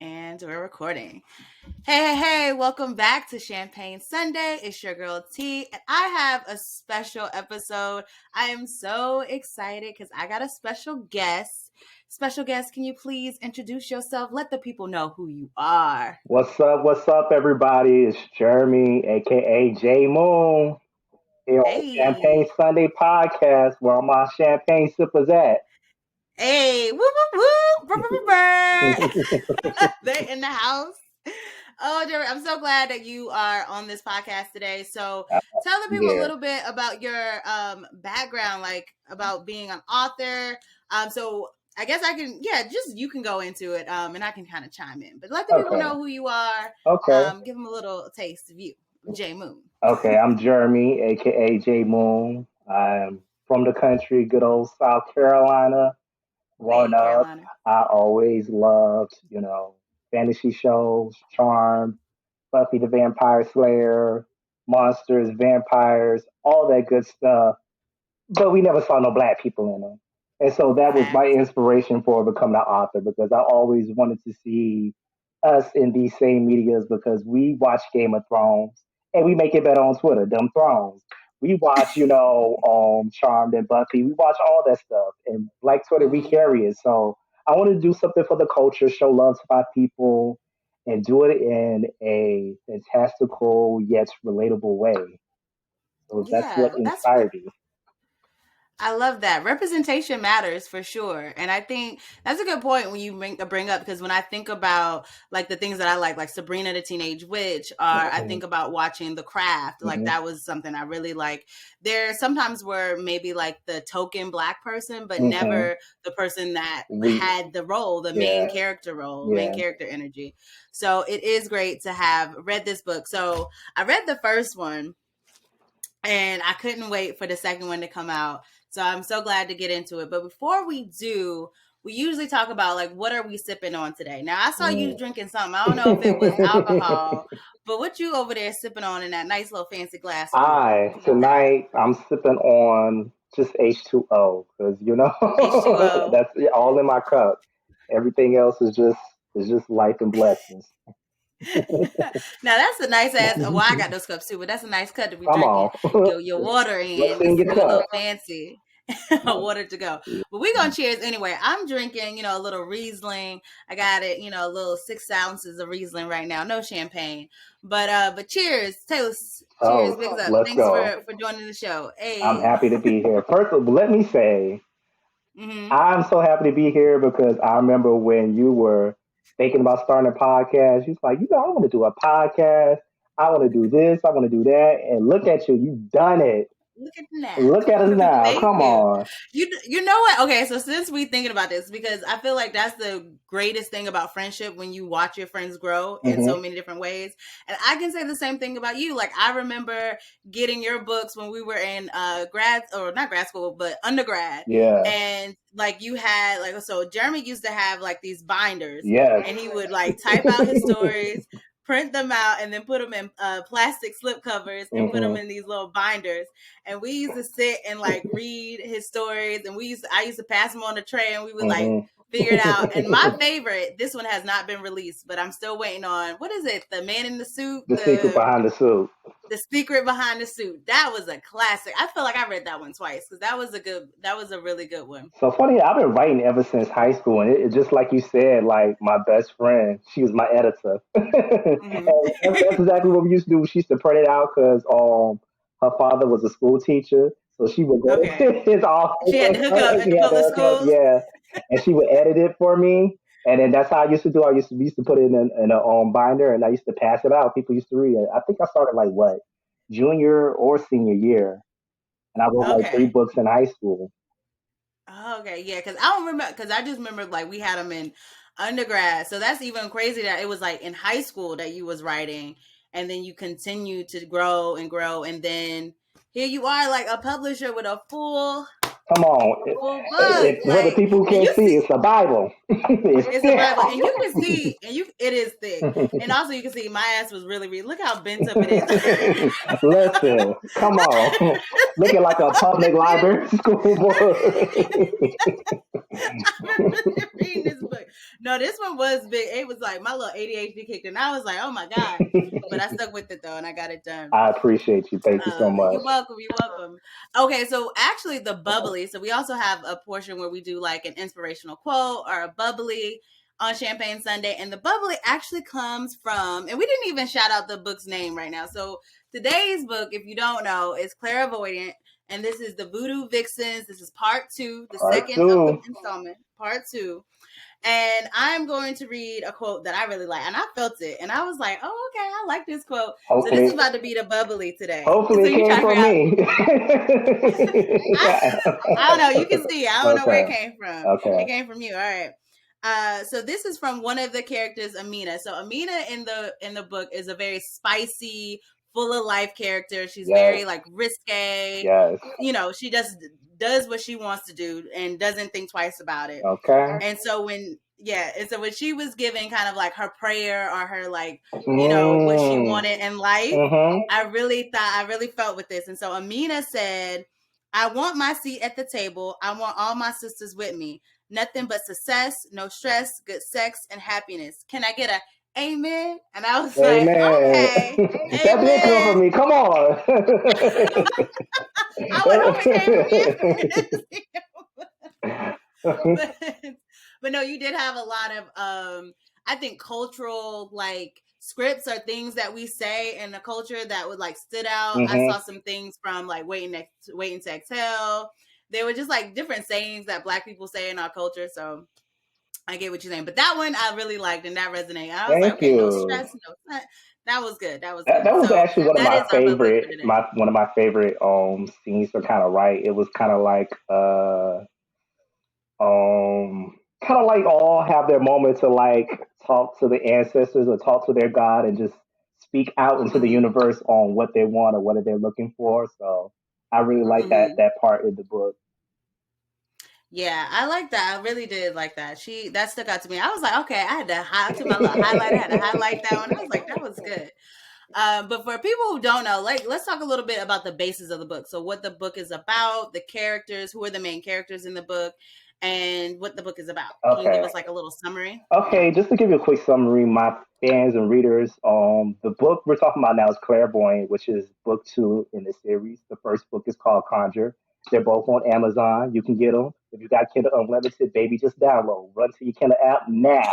And we're recording. Hey, welcome back to Champagne Sunday. It's your girl T, and I have a special episode. I am so excited because I got a special guest. Special guest, can you please introduce yourself? Let the people know who you are. What's up, everybody? It's Jeremy, aka J Moon, here on Champagne Hey, Sunday podcast, where all my champagne sippers at. hey, woo, woo, woo, brr, brr, brr. They're in the house. Oh, Jeremy, I'm so glad that you are on this podcast today. So, tell the people a Yeah. little bit about your background, like about being an author. So I guess I can, yeah, just you can go into it, and I can kind of chime in. But let the people Okay. know who you are. Okay. Give them a little taste of you, J Moon. Okay. I'm Jeremy, aka J Moon. I'm from the country, good old South Carolina. Growing Hey, up, Carolina. I always loved, fantasy shows, Charmed, Buffy the Vampire Slayer, monsters, vampires, all that good stuff, but we never saw no black people in them. And so that was my Facts. inspiration for becoming an author because I always wanted to see us in these same medias because we watch Game of Thrones and we make it better on Twitter, Dumb Thrones. We watch, Charmed and Buffy. We watch all that stuff. And like Twitter, we Mm-hmm. carry it. So I want to do something for the culture, show love to my people, and do it in a fantastical yet relatable way. So that's what Yeah, that's inspired me. I love that. Representation matters for sure. And I think that's a good point when you bring up, because when I think about like the things that I like Sabrina the Teenage Witch, or I Mhm. think about watching The Craft, like Mhm. that was something I really like. There sometimes were maybe like the token black person, but Mhm. never the person that We had the role, the main Yeah, character role, main yeah. character energy. So it is great to have read this book. So I read the first one and I couldn't wait for the second one to come out. So I'm so glad to get into it. But before we do, we usually talk about like what are we sipping on today. Now I saw you Mm. drinking something. I don't know if it was alcohol, but what you over there sipping on in that nice little fancy glass of water? I What you got there? tonight I'm sipping on just H2O because H2O. that's all in my cup. Everything else is just life and blessings. Now that's a nice ass. Well, I got those cups too, but that's a nice cup to be Come drinking on, your water what's in. in This your is a cup? little fancy. Water to go. But we're gonna cheers anyway. I'm drinking, a little Riesling. I got it, a little 6 ounces of Riesling right now. No champagne. But cheers. Taylor, cheers. Bigs Oh, up. let's Thanks go. for joining the show. I'm Hey. happy to be here. First of all, let me say Mm-hmm. I'm so happy to be here because I remember when you were thinking about starting a podcast, you was like, I want to do a podcast. I want to do this. I want to do that. And look at you. You've done it. Look at now. Look at us now. Thank Come you. on. You know what? Okay, so since we thinking about this, because I feel like that's the greatest thing about friendship when you watch your friends grow in Hmm. so many different ways. And I can say the same thing about you. Like I remember getting your books when we were in grad or not grad school, but undergrad. Yeah. And like you had like so Jeremy used to have like these binders Yes. and he would like type out his stories, print them out, and then put them in plastic slip covers and put them Hmm. in these little binders. And we used to sit and like read his stories, and I used to pass them on the tray, and we would like Hmm. figure it out. And my favorite, this one has not been released, but I'm still waiting on what is it? The Man in the Suit, The secret behind the suit. the secret behind the suit. That was a classic. I feel like I read that one twice because that was a really good one. So funny, I've been writing ever since high school, and it just like you said, like my best friend, she was my editor. And Mm-hmm. that's exactly what we used to do. She used to print it out because her father was a school teacher, so she would go Okay, to his she had to office. hook up at She the had to public hook up, schools. yeah, and she would edit it for me. And then that's how I used to do. We used to put it in a binder, and I used to pass it out. People used to read it. I think I started like what junior or senior year, and I wrote like three Okay. books in high school. Oh, okay, yeah, because I don't remember because I just remember like we had them in undergrad, so that's even crazy that it was like in high school that you was writing, and then you continue to grow and grow, and then here you are like a publisher with a full Come on. full book. If, for the Like, people who and can't you see, see, it's a Bible. It's it's a thick. Bible, and you can see, it is thick, and also you can see my ass was really read. Look how bent up it is. Listen, come on. Looking like a public library school book. I remember reading this book. No, this one was big. It was like my little ADHD kicked in. I was like, oh my god, but I stuck with it though, and I got it done. I appreciate you. Thank you so much. You're welcome. You're welcome. Okay, so actually, the bubbly. So we also have a portion where we do like an inspirational quote or a bubbly on Champagne Sunday, and the bubbly actually comes from. And we didn't even shout out the book's name right now. So today's book, if you don't know, is Clairvoyant, and this is the Voodoo Vixens. This is part two, the Part second of the two. installment, part two. And I'm going to read a quote that I really like. And I felt it. And I was like, oh, okay, I like this quote. So this is Hopefully, about to be the bubbly today. hopefully So it you came try to from figure out. me. I don't know. You can see. I don't know where Okay. it came from. It Okay. came from you. All right. So this is from one of the characters, Amina. So Amina in the book is a very spicy, full of life character. She's Yes. very like risque. Yes. You know, she just does what she wants to do and doesn't think twice about it. Okay. And so when she was giving kind of like her prayer or her like, you know, what she wanted in life, I really felt with this. And so Amina said, I want my seat at the table. I want all my sisters with me. Nothing but success, no stress, good sex, and happiness. Can I get a amen? And I was like, Amen. okay, That did come amen. from me. Come on. I would hope it came from you. but no, you did have a lot of I think cultural like scripts or things that we say in the culture that would like stood out. I saw some things from like waiting to exhale. They were just like different sayings that Black people say in our culture. So I get what you're saying, but that one I really liked and that resonated. I was like, Thank okay, no you. stress, no. That was good. That was That good. was So actually one of that my is our bubbly for favorite today. one of my favorite scenes to kind of write. It was kind of like all have their moment to like talk to the ancestors or talk to their God and just speak out into the Mm-hmm. universe on what they want or what they're looking for. So I really like Mm-hmm. that part in the book. Yeah, I like that. I really did like that. That stuck out to me. I was like, okay, I had to my little highlight. I had to highlight that one. I was like, that was good. But for people who don't know, like, let's talk a little bit about the basis of the book. So, what the book is about, the characters, who are the main characters in the book, and what the book is about. Can you give Okay. us like a little summary? Yeah. Okay, just to give you a quick summary, my fans and readers, the book we're talking about now is Clairvoyant, which is book two in the series. The first book is called Conjure. They're both on Amazon. You can get them. If you got Kindle Unlimited, baby, just download. Run to your Kindle app now.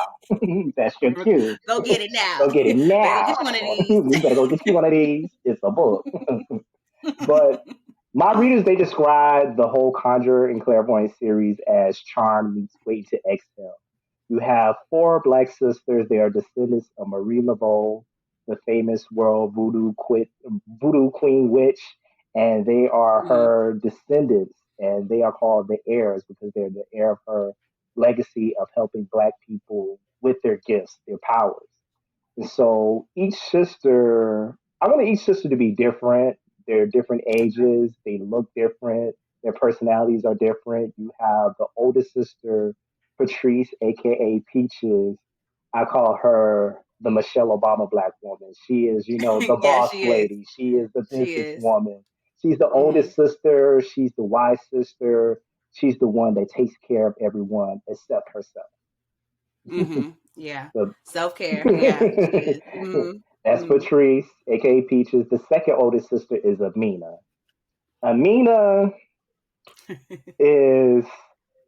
That's your cue. Go get it now. Go get it Better go get now. you one of these. You better go get you one of these. It's a book. But my readers, they describe the whole Conjure and Clairvoyant series as charm meets wait to exhale. You have four black sisters. They are descendants of Marie Laveau, the famous world voodoo queen witch, and they are Mhm. her descendants, and they are called the heirs because they're the heir of her legacy of helping black people with their gifts, their powers. And so I want each sister to be different. They're different ages. They look different. Their personalities are different. You have the oldest sister, Patrice, aka Peaches. I call her the Michelle Obama black woman. She is, the Yeah, boss she is. lady. She is the She is. businesswoman. She's the Mm-hmm. oldest sister. She's the wise sister. She's the one that takes care of everyone except herself. Mm-hmm. Yeah. The Self care. Yeah, she is. That's Mm-hmm. Patrice, aka Peaches. The second oldest sister is Amina. Amina is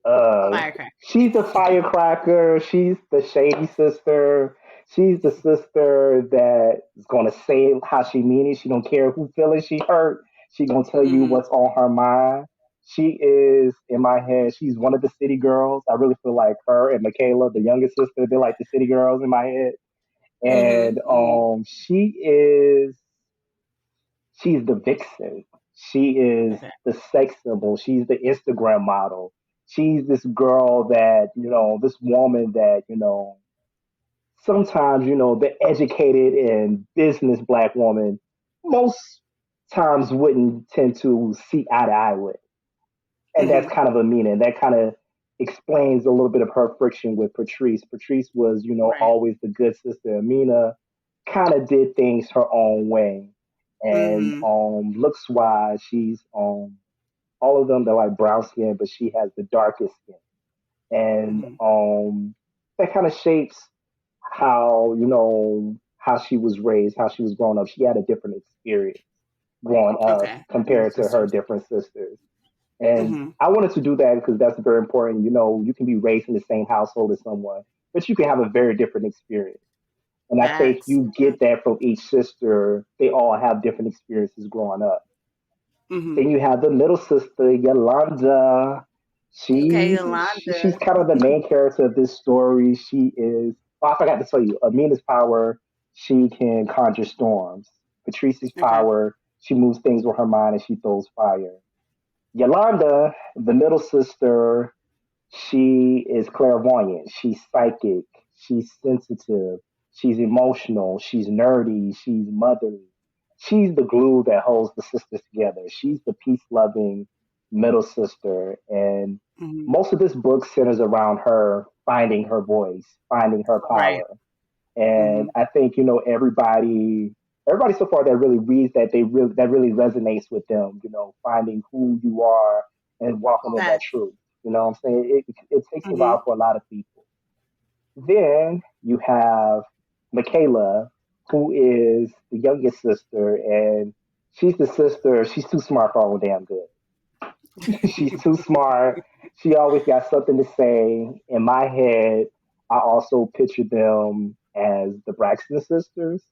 uh Firecracker. she's the firecracker, she's the shady sister, she's the sister that is gonna say how she mean it. She don't care who feelings she hurt, she gonna tell you Mm-hmm. what's on her mind. She is in my head, she's one of the city girls. I really feel like her and Michaela, the youngest sister, they're like the city girls in my head. And Mm-hmm. Mm-hmm. she's the vixen. She is Okay. the sex symbol. She's the Instagram model. She's this girl that, this woman that, sometimes, the educated and business black woman most times wouldn't tend to see eye to eye with. And that's kind of a meaning. That kind of explains a little bit of her friction with Patrice. Patrice was, Right. always the good sister. Amina kind of did things her own way. And Mm-hmm. looks wise, she's all of them they're like brown skin, but she has the darkest skin. And Mm-hmm. that kind of shapes how she was raised, how she was growing up. She had a different experience growing up Okay. Your compared to her sisters. different sisters. And Mm-hmm. I wanted to do that because that's very important. You can be raised in the same household as someone, but you can have a very different experience. And I think Facts. you get that from each sister. They all have different experiences growing up. Mm-hmm. Then you have the middle sister, Yolanda. Okay, She's Yolanda. kind of the main character of this story. She is. Oh, I forgot to tell you. Amina's power, she can conjure storms. Patrice's Okay. power, she moves things with her mind and she throws fire. Yolanda, the middle sister, she is clairvoyant. She's psychic. She's sensitive. She's emotional. She's nerdy. She's motherly. She's the glue that holds the sisters together. She's the peace loving middle sister. And Mm-hmm. most of this book centers around her finding her voice, finding her Right. power. And Mm-hmm. I think, everybody so far that really reads that really resonates with them, finding who you are and walking in that Facts. truth. You know what I'm saying? It takes a Mm-hmm. while for a lot of people. Then you have Michaela, who is the youngest sister, and she's the sister. She's too smart for her own damn good. She's too smart. She always got something to say. In my head, I also picture them as the Braxton sisters.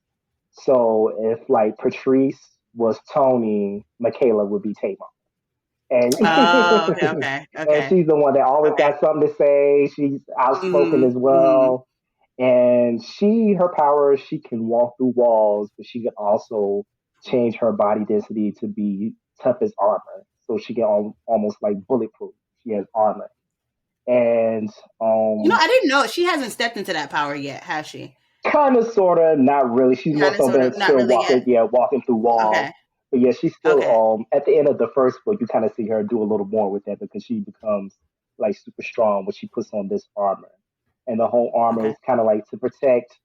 So if like Patrice was Tony, Michaela would be Tamar. And Oh, okay, okay, and okay, she's the one that always okay. got something to say. She's outspoken Mm-hmm. as Mm-hmm. well. And her power, she can walk through walls, but she can also change her body density to be tough as armor. So she can almost like bulletproof. She has armor. And I didn't know she hasn't stepped into that power yet, has she? kind of, sort of, not really. She's more Kind of, so sort than of, not still really walking, yet. yeah, walking through walls. Okay, But yeah, she's still okay, at the end of the first book, you kind of see her do a little more with that because she becomes like super strong when she puts on this armor. And the whole armor okay. is kind of like to protect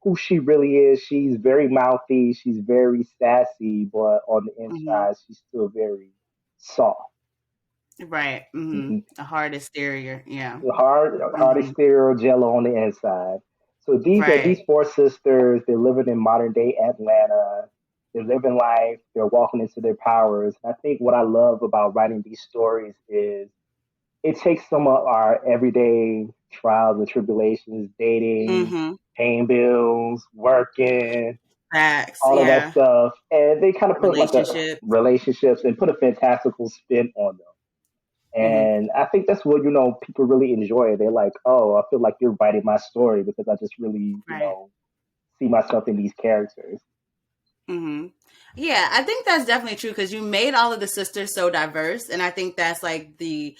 who she really is. She's very mouthy, she's very sassy, but on the Mm-hmm. inside, she's still very soft. Right. Mm-hmm. Mm-hmm. A hard exterior. Yeah. Hard Mm-hmm. exterior, jello on the inside. So these Right. four sisters. They're living in modern day Atlanta. They're living life. They're walking into their powers. I think what I love about writing these stories is it takes some of our everyday trials and tribulations, dating, Mm-hmm. paying bills, working, Facts. all of that Yeah. stuff, and they kind of put like a Relationship. relationships and put a fantastical spin on them. Mm-hmm. And I think that's what, people really enjoy. They're like, oh, I feel like you're writing my story because I just really, Right. see myself in these characters. Mm-hmm. Yeah, I think that's definitely true because you made all of the sisters so diverse, and I think that's like the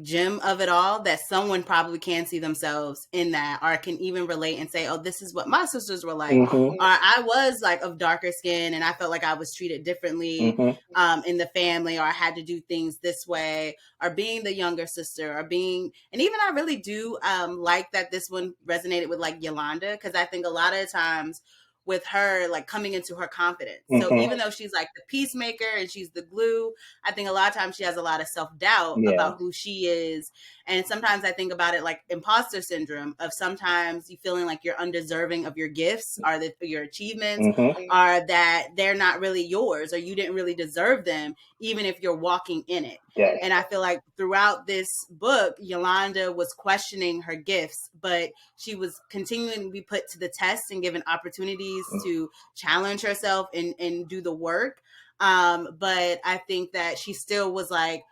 gem of it all. That someone probably can see themselves in that, or can even relate and say, "Oh, this is what my sisters were like," Hmm. or "I was like of darker skin, and I felt like I was treated differently Hmm. in the family, or I had to do things this way." Or being the younger sister, or being, and even I really do like that this one resonated with like Yolanda because I think a lot of times with her like coming into her confidence. So Hmm. even though she's like the peacemaker and she's the glue, I think a lot of times she has a lot of self-doubt Yeah. about who she is. And sometimes I think about it like imposter syndrome of sometimes you feeling like you're undeserving of your gifts or that your achievements Hmm. are that they're not really yours or you didn't really deserve them, even if you're walking in it. Yes. And I feel like throughout this book, Yolanda was questioning her gifts, but she was continuing to be put to the test and given opportunities to challenge herself and do the work. But I think that she still was like,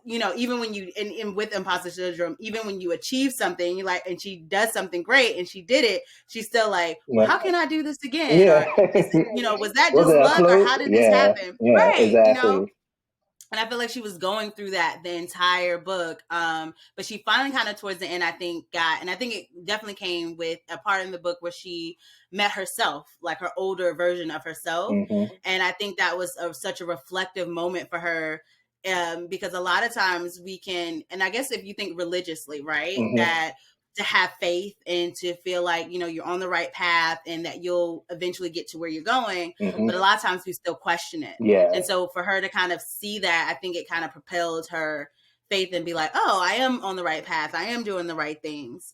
even when you and with imposter syndrome, even when you achieve something, you like, and she does something great and she did it, she's still like, well, Yeah. how can I do this again? Yeah. Or is it, was that Was just it a luck or fluke? how did this Yeah. happen? Yeah. Right. Exactly. And I feel like she was going through that the entire book. But she finally kind of towards the end, I think and I think it definitely came with a part in the book where she met herself, like her older version of herself. Hmm. And I think that was such a reflective moment for her because a lot of times we can, and I guess if you think religiously, right, Mm-hmm. that to have faith and to feel like, you know, you're on the right path and that you'll eventually get to where you're going. But a Mm-hmm. lot of times we still question it. Yeah. And so for her to kind of see that, I think it kind of propelled her faith and be like, oh, I am on the right path. I am doing the right things.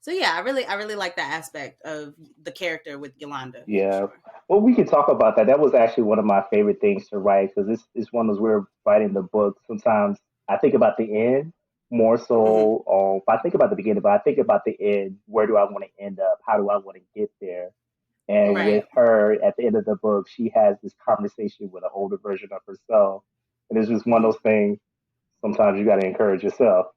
So yeah, I really like that aspect of the character with Yolanda for Yeah. sure. Well, we could talk about that. That was actually one of my favorite things to write because it's one of those we're writing the book. Sometimes I think about the end more Mm-hmm. so. I think about the beginning, but I think about the end. Where do I want to end up? How do I want to get there? And with Right. her at the end of the book, she has this conversation with an older version of herself. And it's just one of Mm-hmm. those things. Sometimes you got to encourage yourself.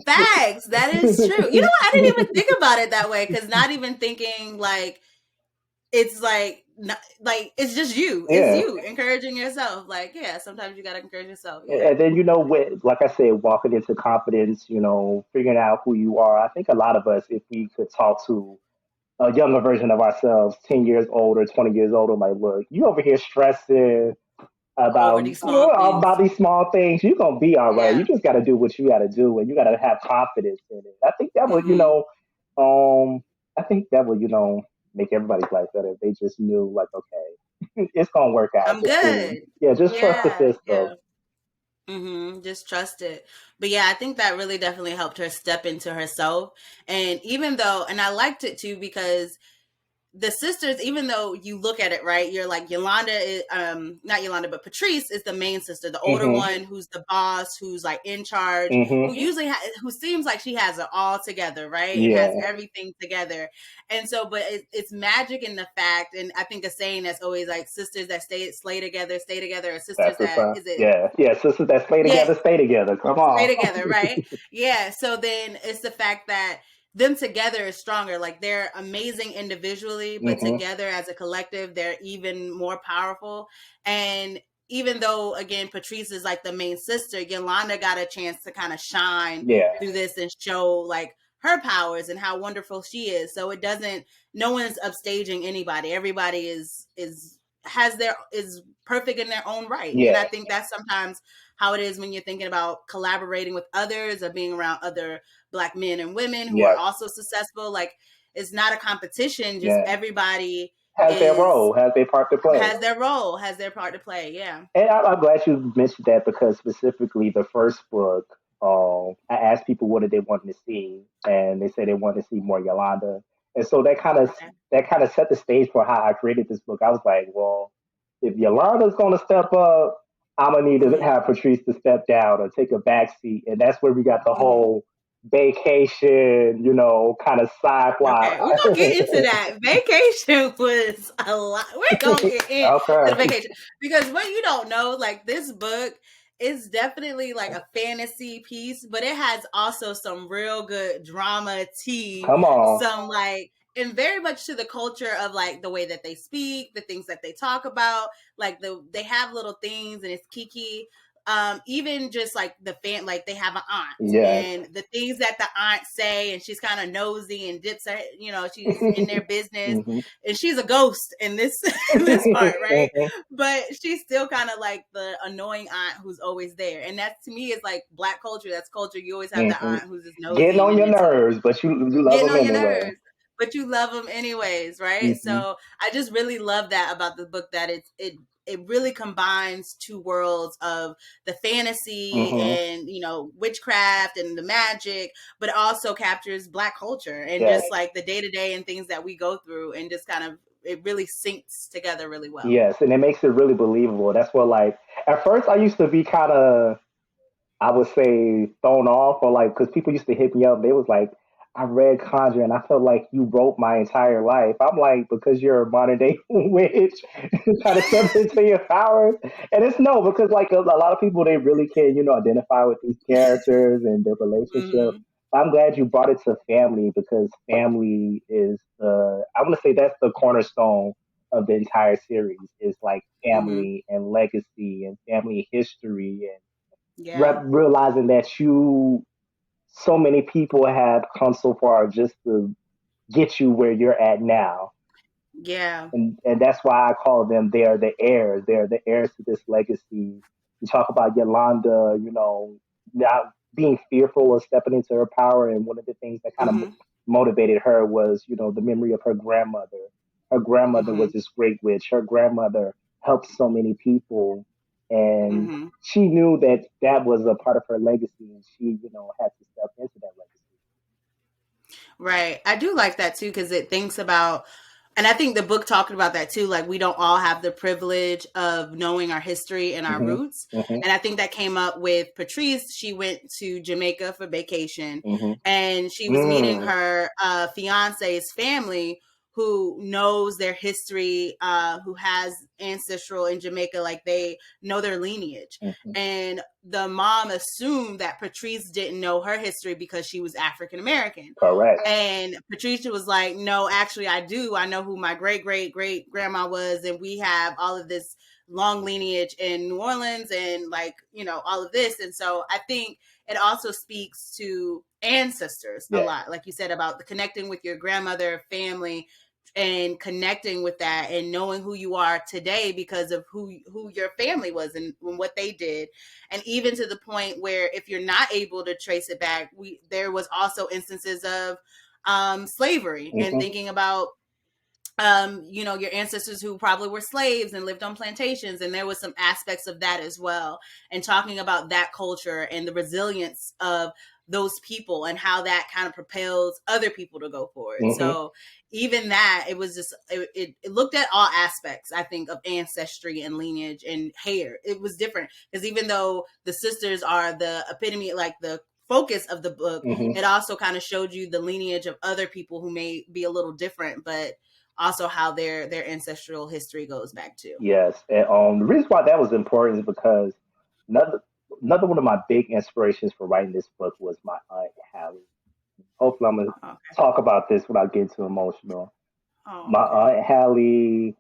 Facts. That is true. You know what? I didn't even think about it that way because not even thinking like it's like not, like it's just you. It's Yeah. you encouraging yourself. Like yeah, sometimes you gotta encourage yourself. Yeah. And then, like I said, walking into confidence, figuring out who you are. I think a lot of us, if we could talk to a younger version of ourselves, 10 years older, 20 years older, like, look, you over here stressing Over about these small things. about these small things. You're gonna be all right. You Yeah. just got to do what you got to do, and you got to have confidence in it. I think that would, Mm-hmm. I think that would, make everybody's life better if they just knew, like, okay, it's gonna work out. I'm Just good. yeah, just trust the Yeah. system. Yeah. Mm-hmm. Just trust it. But yeah, I think that really definitely helped her step into herself. And even though, and I liked it too because the sisters, even though you look at it, right, you're like Yolanda is not Yolanda, but Patrice is the main sister, the older Hmm. one who's the boss, who's like in charge, who Hmm. usually who seems like she has it all together, right, and has Yeah, everything together. And so but it's magic in the fact, and I think a saying that's always like sisters that stay together, or sisters that's the that stuff. is it Yeah, yeah. Sisters that stay yeah together, stay together. Come stay on. together, right? Yeah. So then it's the fact that them together is stronger. Like they're amazing individually, but Hmm. together as a collective, they're even more powerful. And even though, again, Patrice is like the main sister, Yolanda got a chance to kind of shine Yeah, through this and show like her powers and how wonderful she is. So it doesn't, no one's upstaging anybody. Everybody is perfect in their own right. And yeah, I think that's sometimes how it is when you're thinking about collaborating with others or being around other Black men and women who are yeah, also successful. Like it's not a competition, just yeah. everybody Has their is role, has their part to play. has their role, has their part to play. Yeah. And I'm glad you mentioned that because specifically the first book, I asked people what did they want to see, and they said they wanted to see more Yolanda, and so Okay. that kind of set the stage for how I created this book. I was like, well, if Yolanda's going to step up, I'm gonna need to Mm-hmm. have Patrice to step down or take a back seat, and that's where we got the Mm-hmm. whole vacation, kind of side plot. Okay, we're gonna get into that. Vacation was a lot. We're gonna get into the Okay. vacation because what you don't know, like this book is definitely like a fantasy piece, but it has also some real good drama tea, Come on. some like and very much to the culture of like the way that they speak, the things that they talk about, like they have little things and it's kiki, even just like like they have an aunt Yes. and the things that the aunt say and she's kind of nosy and dips her, she's in their business Hmm. and she's a ghost in this this part, right? But she's still kind of like the annoying aunt who's always there, and that to me is like Black culture. That's culture. You always have the Hmm. aunt who's just Getting nosy on and your into nerves, but you love getting them on your anyway. nerves, but you love them anyways, right? Hmm. So I just really love that about the book, that it really combines two worlds of the fantasy Hmm. and witchcraft and the magic, but it also captures Black culture and Yes. just like the day-to-day and things that we go through, and just kind of it really syncs together really well. Yes, and it makes it really believable. That's what, like, at first I used to be kind of, I would say, thrown off, or like, because people used to hit me up. They was like, I read Conjure and I felt like you wrote my entire life. I'm like, because you're a modern day witch, trying to step into your powers. And it's no, because like a lot of people, they really can, identify with these characters and their relationship. Hmm. I'm glad you brought it to family because family is I want to say that's the cornerstone of the entire series is like Hmm. family and legacy and family history and Yeah. realizing that so many people have come so far just to get you where you're at now. Yeah. And that's why I call them, they're the heirs. They're the heirs to this legacy. You talk about Yolanda, not being fearful of stepping into her power, and one of the things that kind of Mm-hmm. motivated her was, the memory of her grandmother. Her grandmother Mm-hmm. was this great witch. Her grandmother helped so many people, and Mm-hmm. she knew that that was a part of her legacy, and she, had to step into that legacy. Right. I do like that too because it thinks about, and I think the book talked about that too. Like, we don't all have the privilege of knowing our history and our Hmm. roots. Hmm. And I think that came up with Patrice. She went to Jamaica for vacation, Hmm. and she was meeting Mm. her fiance's family, who knows their history, who has ancestral in Jamaica. Like, they know their lineage. Hmm. And the mom assumed that Patrice didn't know her history because she was African American. Correct. And Patricia was like, no, actually, I do. I know who my great great great grandma was. And we have all of this long lineage in New Orleans and, like, all of this. And so I think it also speaks to ancestors a Yes. lot. Like you said, about the connecting with your grandmother, family, and connecting with that and knowing who you are today because of who your family was and what they did. And even to the point where, if you're not able to trace it back, there was also instances of slavery, and Hmm. thinking about your ancestors who probably were slaves and lived on plantations, and there was some aspects of that as well, and talking about that culture and the resilience of those people and how that kind of propels other people to go forward. Hmm. So even that, it was just it looked at all aspects, I think, of ancestry and lineage and hair. It was different because even though the sisters are the epitome, like the focus of the book, Hmm. it also kind of showed you the lineage of other people who may be a little different, but also how their ancestral history goes back to. Yes, and the reason why that was important is because another another one of my big inspirations for writing this book was my aunt Hallie. Hopefully, I'm gonna Okay. talk about this without getting too emotional. Oh, My okay. aunt Hallie,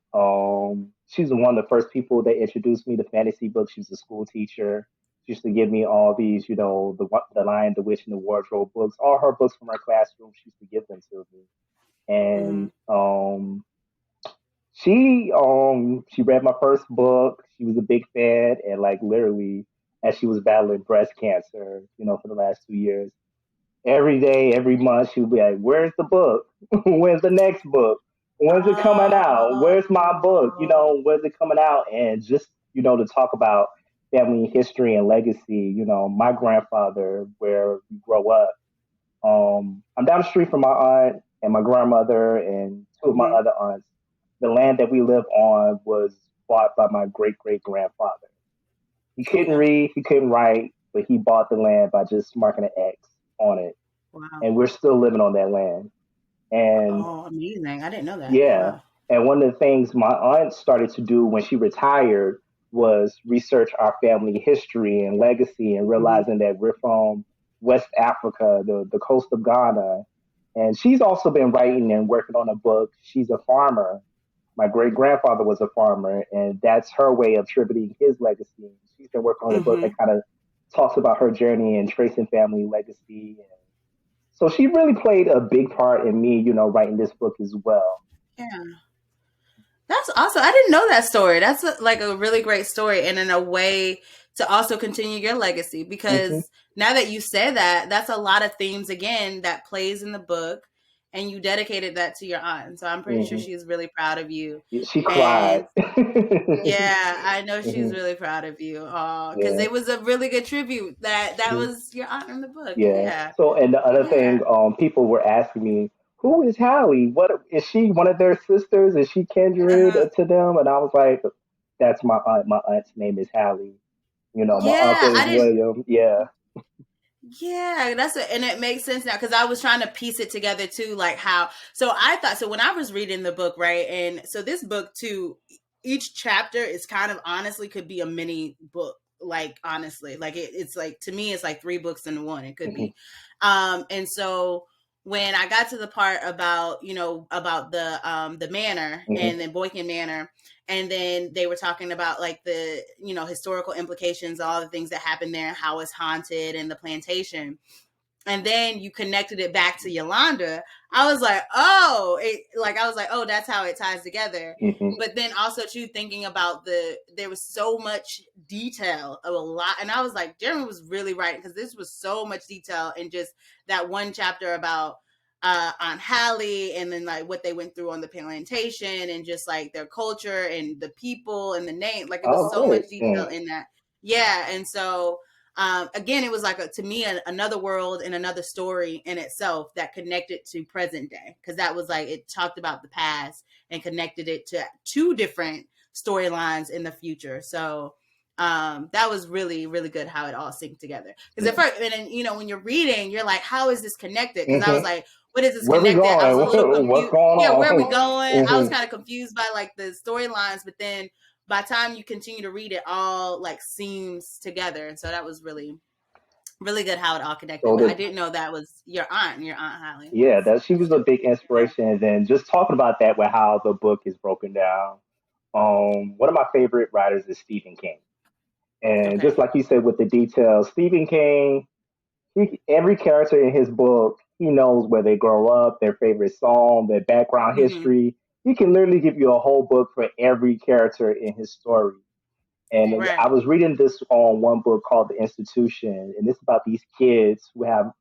she's one of the first people that introduced me to fantasy books. She was a school teacher. She used to give me all these, the Lion, the Witch, and the Wardrobe books. All her books from her classroom, she used to give them to me. Mm-hmm. And she read my first book. She was a big fan, and like literally, as she was battling breast cancer, for the last 2 years, every day, every month, she would be like, "Where's the book? When's the next book? When's it coming out? Where's my book? Oh. When's it coming out?" And just to talk about family history and legacy. My grandfather, where we grow up. I'm down the street from my aunt and my grandmother and two of my Mm-hmm. other aunts. The land that we live on was bought by my great great grandfather. He couldn't Okay. read, he couldn't write, but he bought the land by just marking an X on it. Wow. And we're still living on that land. And Oh, amazing. I didn't know that. yeah, Wow. and one of the things my aunt started to do when she retired was research our family history and legacy, and Mm-hmm. realizing that we're from West Africa, the coast of Ghana. And she's also been writing and working on a book. She's a farmer. My great grandfather was a farmer, and that's her way of tributing his legacy. She's been working on a book that Mm-hmm. kind of talks about her journey and tracing family legacy. And so she really played a big part in me, writing this book as well. Yeah. That's awesome. I didn't know that story. That's like a really great story, and in a way to also continue your legacy. Hmm. Because now that you said that, that's a lot of themes again that plays in the book, and you dedicated that to your aunt. So I'm pretty sure Hmm. she's really proud of you. She cried. And yeah, I know she's Hmm. really proud of you. Oh, because Yeah, it was a really good tribute. That hmm, was your aunt in the book. yeah. Yeah, So, and the other yeah. thing, people were asking me, "Who is Hallie? What is she? One of their sisters? Is she kindred Uh-huh. to them?" And I was like, "That's my aunt. My aunt's name is Hallie. My Yeah, uncle is I didn't. William." Yeah. Yeah, and it makes sense now because I was trying to piece it together too, like how. So I thought, so when I was reading the book, right, and so this book too, each chapter is kind of honestly could be a mini book, like honestly, like it's like, to me it's like three books in one. It could Hmm. be, and so when I got to the part about about the manor Hmm. and then Boykin Manor, and then they were talking about like the historical implications, all the things that happened there, and how it's haunted, and the plantation. and then you connected it back to Yolanda, I was like, oh, that's how it ties together. Mm-hmm. But then also too thinking about there was so much detail of a lot, and I was like, Jeremy was really right, because this was so much detail in just that one chapter about Aunt Hallie, and then like what they went through on the plantation, and just like their culture and the people and the name. Like, it was Oh, so much good. detail in that. Yeah, and so again, it was like to me another world and another story in itself that connected to present day, because that was like it talked about the past and connected it to two different storylines in the future. So that was really, really good how it all synced together. Because at first, and then, when you're reading, you're like, how is this connected? Because I was Mm-hmm. like, what is this Where we connected? I was a little going? What's confused. going Yeah, where are we on? going? I was Mm-hmm. kind of confused by like the storylines, but then by the time you continue to read, it all like seems together. And so that was really, really good how it all connected. So But I the didn't know that was your Aunt Holly. Yeah, that she That's was a good. big Yeah. inspiration. And then just talking about that with how the book is broken down. One of my favorite writers is Stephen King. And just Okay. like you said with the details, Stephen King, every character in his book, he knows where they grow up, their favorite song, their background Mm-hmm. history. He can literally give you a whole book for every character in his story. And I Right. was reading this on one book called The Institution, and it's about these kids who have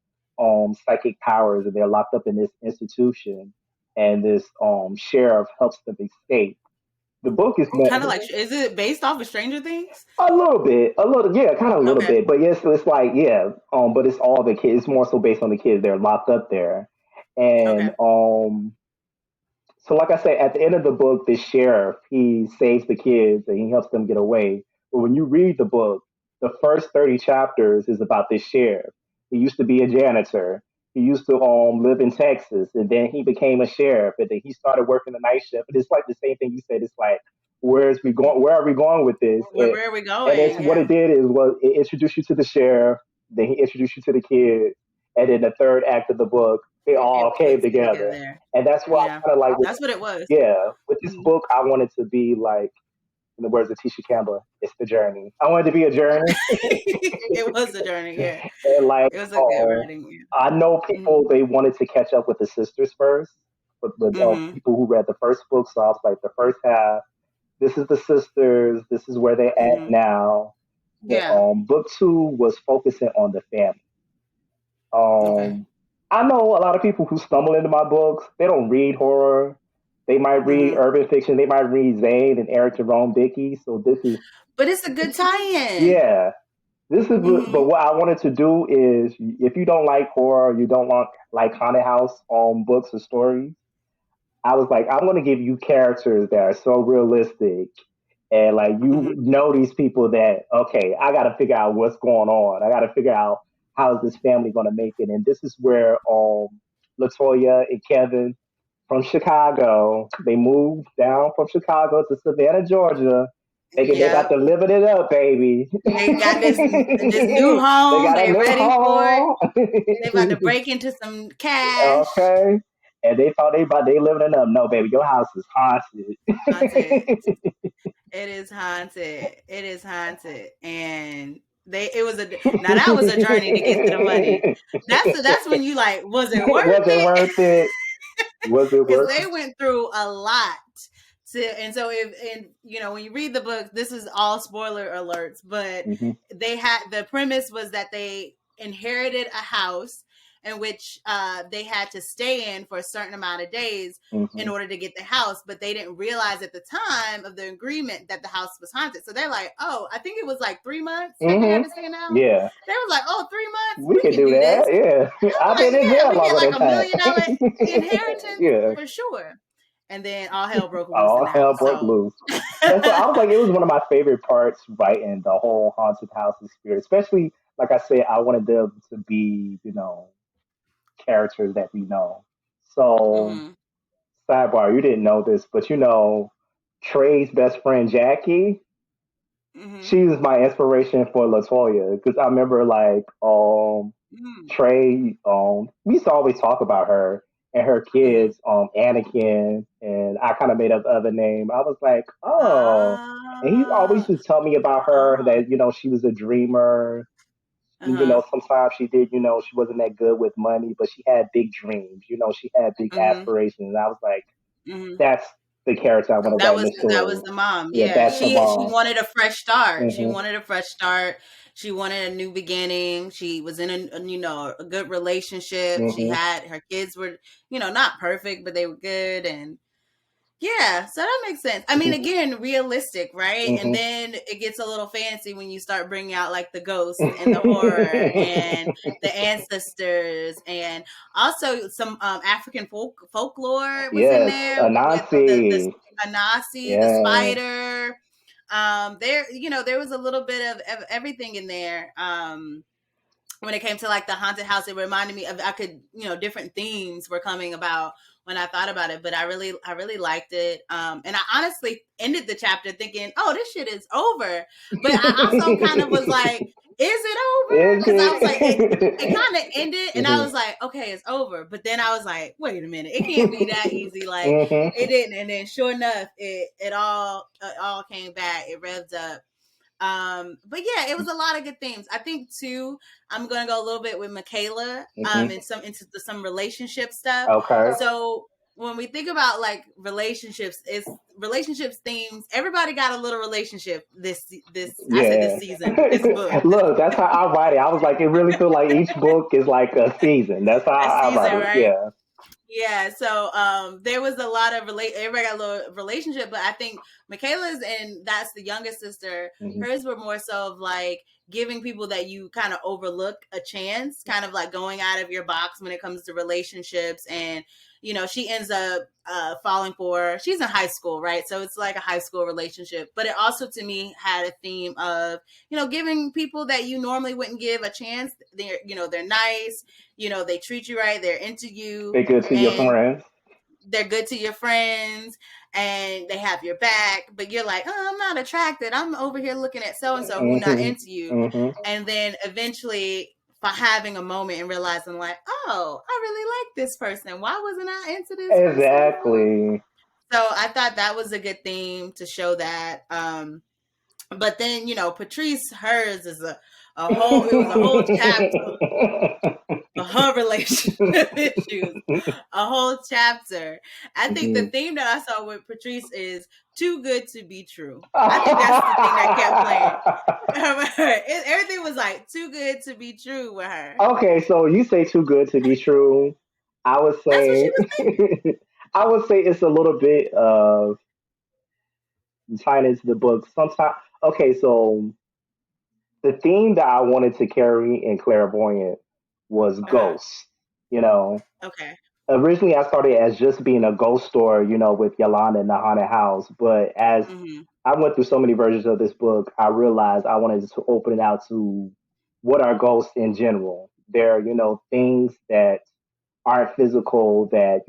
psychic powers, and they're locked up in this institution, and this sheriff helps them escape. The book is Kind of like, is it based off of Stranger Things? a little, yeah, kind of a little Okay. bit, but yes, it's like, yeah, but it's all the kids. It's more so based on the kids. They're locked up there, and Okay. so, like I said, at the end of the book, the sheriff he saves the kids and he helps them get away. But when you read the book, the first 30 chapters is about this sheriff. He used to be a janitor. He used to live in Texas, and then he became a sheriff, and then he started working the night shift. But it's like the same thing you said. It's like, where's we going? Where are we going with this? Where are we And it's going? what Yeah. it did is was it introduced you to the sheriff, then he introduced you to the kids, and then the third act of the book, they all It came puts it together. together. And that's why Yeah. I kind of like That's what it was. yeah, with this Mhm. book, I wanted to be like, in the words of Tisha Campbell, it's the journey. I wanted to be a journey, It was a journey. Yeah. and like, It was a good writing. I know Yeah. Mm-hmm. people they wanted to catch up with the sisters first, but the Mm-hmm. people who read the first book, so I was like, the first half, this is the sisters, this is where they're at Mm-hmm. now. But Yeah. book two was focusing on the family. Okay. Um, I know a lot of people who stumble into my books. They don't read horror. They might read Mm-hmm. urban fiction. They might read Zane and Eric Jerome Dickey. So this is But it's a good tie-in. yeah. This is but Mm-hmm. what I wanted to do is if you don't like horror, you don't want like haunted house books or stories. I was like, I'm going to give you characters that are so realistic and like you Mm-hmm. know these people that okay, I got to figure out what's going on. I got to figure out how is this family going to make it, and this is where Latoya and Kevin from Chicago they moved down from Chicago to Savannah, Georgia. Thinking they about Yep. to live it up, baby. They got this new They home. got a They new ready for it. home. They about to break into some cash. Okay. And they thought they living it up. No, baby, your house is haunted. Haunted. It is haunted. It is haunted. And it was now that was a journey to get to the money. That's when you like, was it worth Was it it? worth it? Was it Because worth they went through a lot. And so when you read the book, this is all spoiler alerts, but it? Hmm. the premise was that they inherited a house in which they had to stay in for a certain amount of days in Hmm. order to get the house, but they didn't realize at the time of the agreement that the house was haunted. So they're like, oh, I think it was like 3 months that they Hmm. had to stay in the house. Yeah. They were like, oh, 3 months, We we can can do do that. this. Yeah. I've I'm been like, in yeah, jail we get longer like than $1 million time. inheritance Yeah. for sure. And then all hell broke loose in All the hell house. broke So loose. And so I was like, it was one of my favorite parts writing the whole haunted house experience. Especially, like I said, I wanted them to be, characters that we know. So, mm-hmm. sidebar, you didn't know this, but Trey's best friend Jackie, Mm-hmm. she was my inspiration for Latoya because I remember like Mm-hmm. Trey, we used to always talk about her and her Mm-hmm. kids, Anakin, and I kind of made up the other name. I was like, oh, and he always Ah, would tell me about her oh, that she was a dreamer. Sometimes she did, she wasn't that good with money, but she had big dreams. She had big Mm-hmm. aspirations. And I was like, Mm-hmm. that's the character I want to write in the That was story. the mom. Yeah, Yeah, that's the she mom. wanted a fresh start. She Hmm. wanted a fresh start. She wanted a new beginning. She was in a good relationship. She Hmm. had her kids were not perfect, but they were good, and yeah, so that makes sense. I mean, again, realistic, right? And Hmm. then it gets a little fancy when you start bringing out like the ghosts and the horror and the ancestors, and also some African folklore was in Yes, there with the Anansi. Anasi, the Yeah. spider. There was a little bit of everything in there. When it came to like the haunted house, it reminded me of different themes were coming about when I thought about it, but I really liked it. And I honestly ended the chapter thinking, oh, this shit is over. But I also kind of was like, is it over? Is Because I was like, it it? kind of ended, and I Hmm. was like, okay, it's over. But then I was like, wait a minute, it can't be that easy. Like it Hmm. didn't, and then sure enough, it all came back. It revved up. But yeah, it was a lot of good themes. I think too, I'm gonna go a little bit with Michaela, Hmm. and some relationship stuff. Okay. So when we think about like relationships, it's relationships themes. Everybody got a little relationship I said this Yeah. season, this book, Look, that's how I write it. I was like, it really feel like each book is like a season. That's how this I write season, it. right? Yeah. Yeah, so there was a lot of everybody got a little relationship, but I think Michaela's, and that's the youngest sister, Hmm. hers were more so of like giving people that you kind of overlook a chance, kind of like going out of your box when it comes to relationships. And she ends up falling for, she's in high school, right? So it's like a high school relationship, but it also to me had a theme of giving people that you normally wouldn't give a chance. They're nice, they treat you right, they're into you, Be good to your and friends. they're good to your friends, and they have your back, but you're like, oh, I'm not attracted, I'm over here looking at so and so who not Hmm. into you. Hmm. And then eventually by having a moment and realizing like, oh, I really like this person, why wasn't I into this person before? Exactly. So I thought that was a good theme to show that. But then Patrice, hers is a whole, it was a whole chapter of her relationship issues, a whole chapter. I think the Mhm. theme that I saw with Patrice is too good to be true. I think that's the thing that kept playing. Everything was like too good to be true with her. Okay, so you say too good to be true. I would That's what say she was thinking. I would say it's a little bit of tying into the book. Sometimes okay, so the theme that I wanted to carry in Clairvoyant was Uh-huh. ghosts. You know, Okay. originally I started as just being a ghost story, with Yolanda in the haunted house. But as Mm-hmm. I went through so many versions of this book, I realized I wanted to open it out to what are ghosts in general. They're, things that aren't physical that,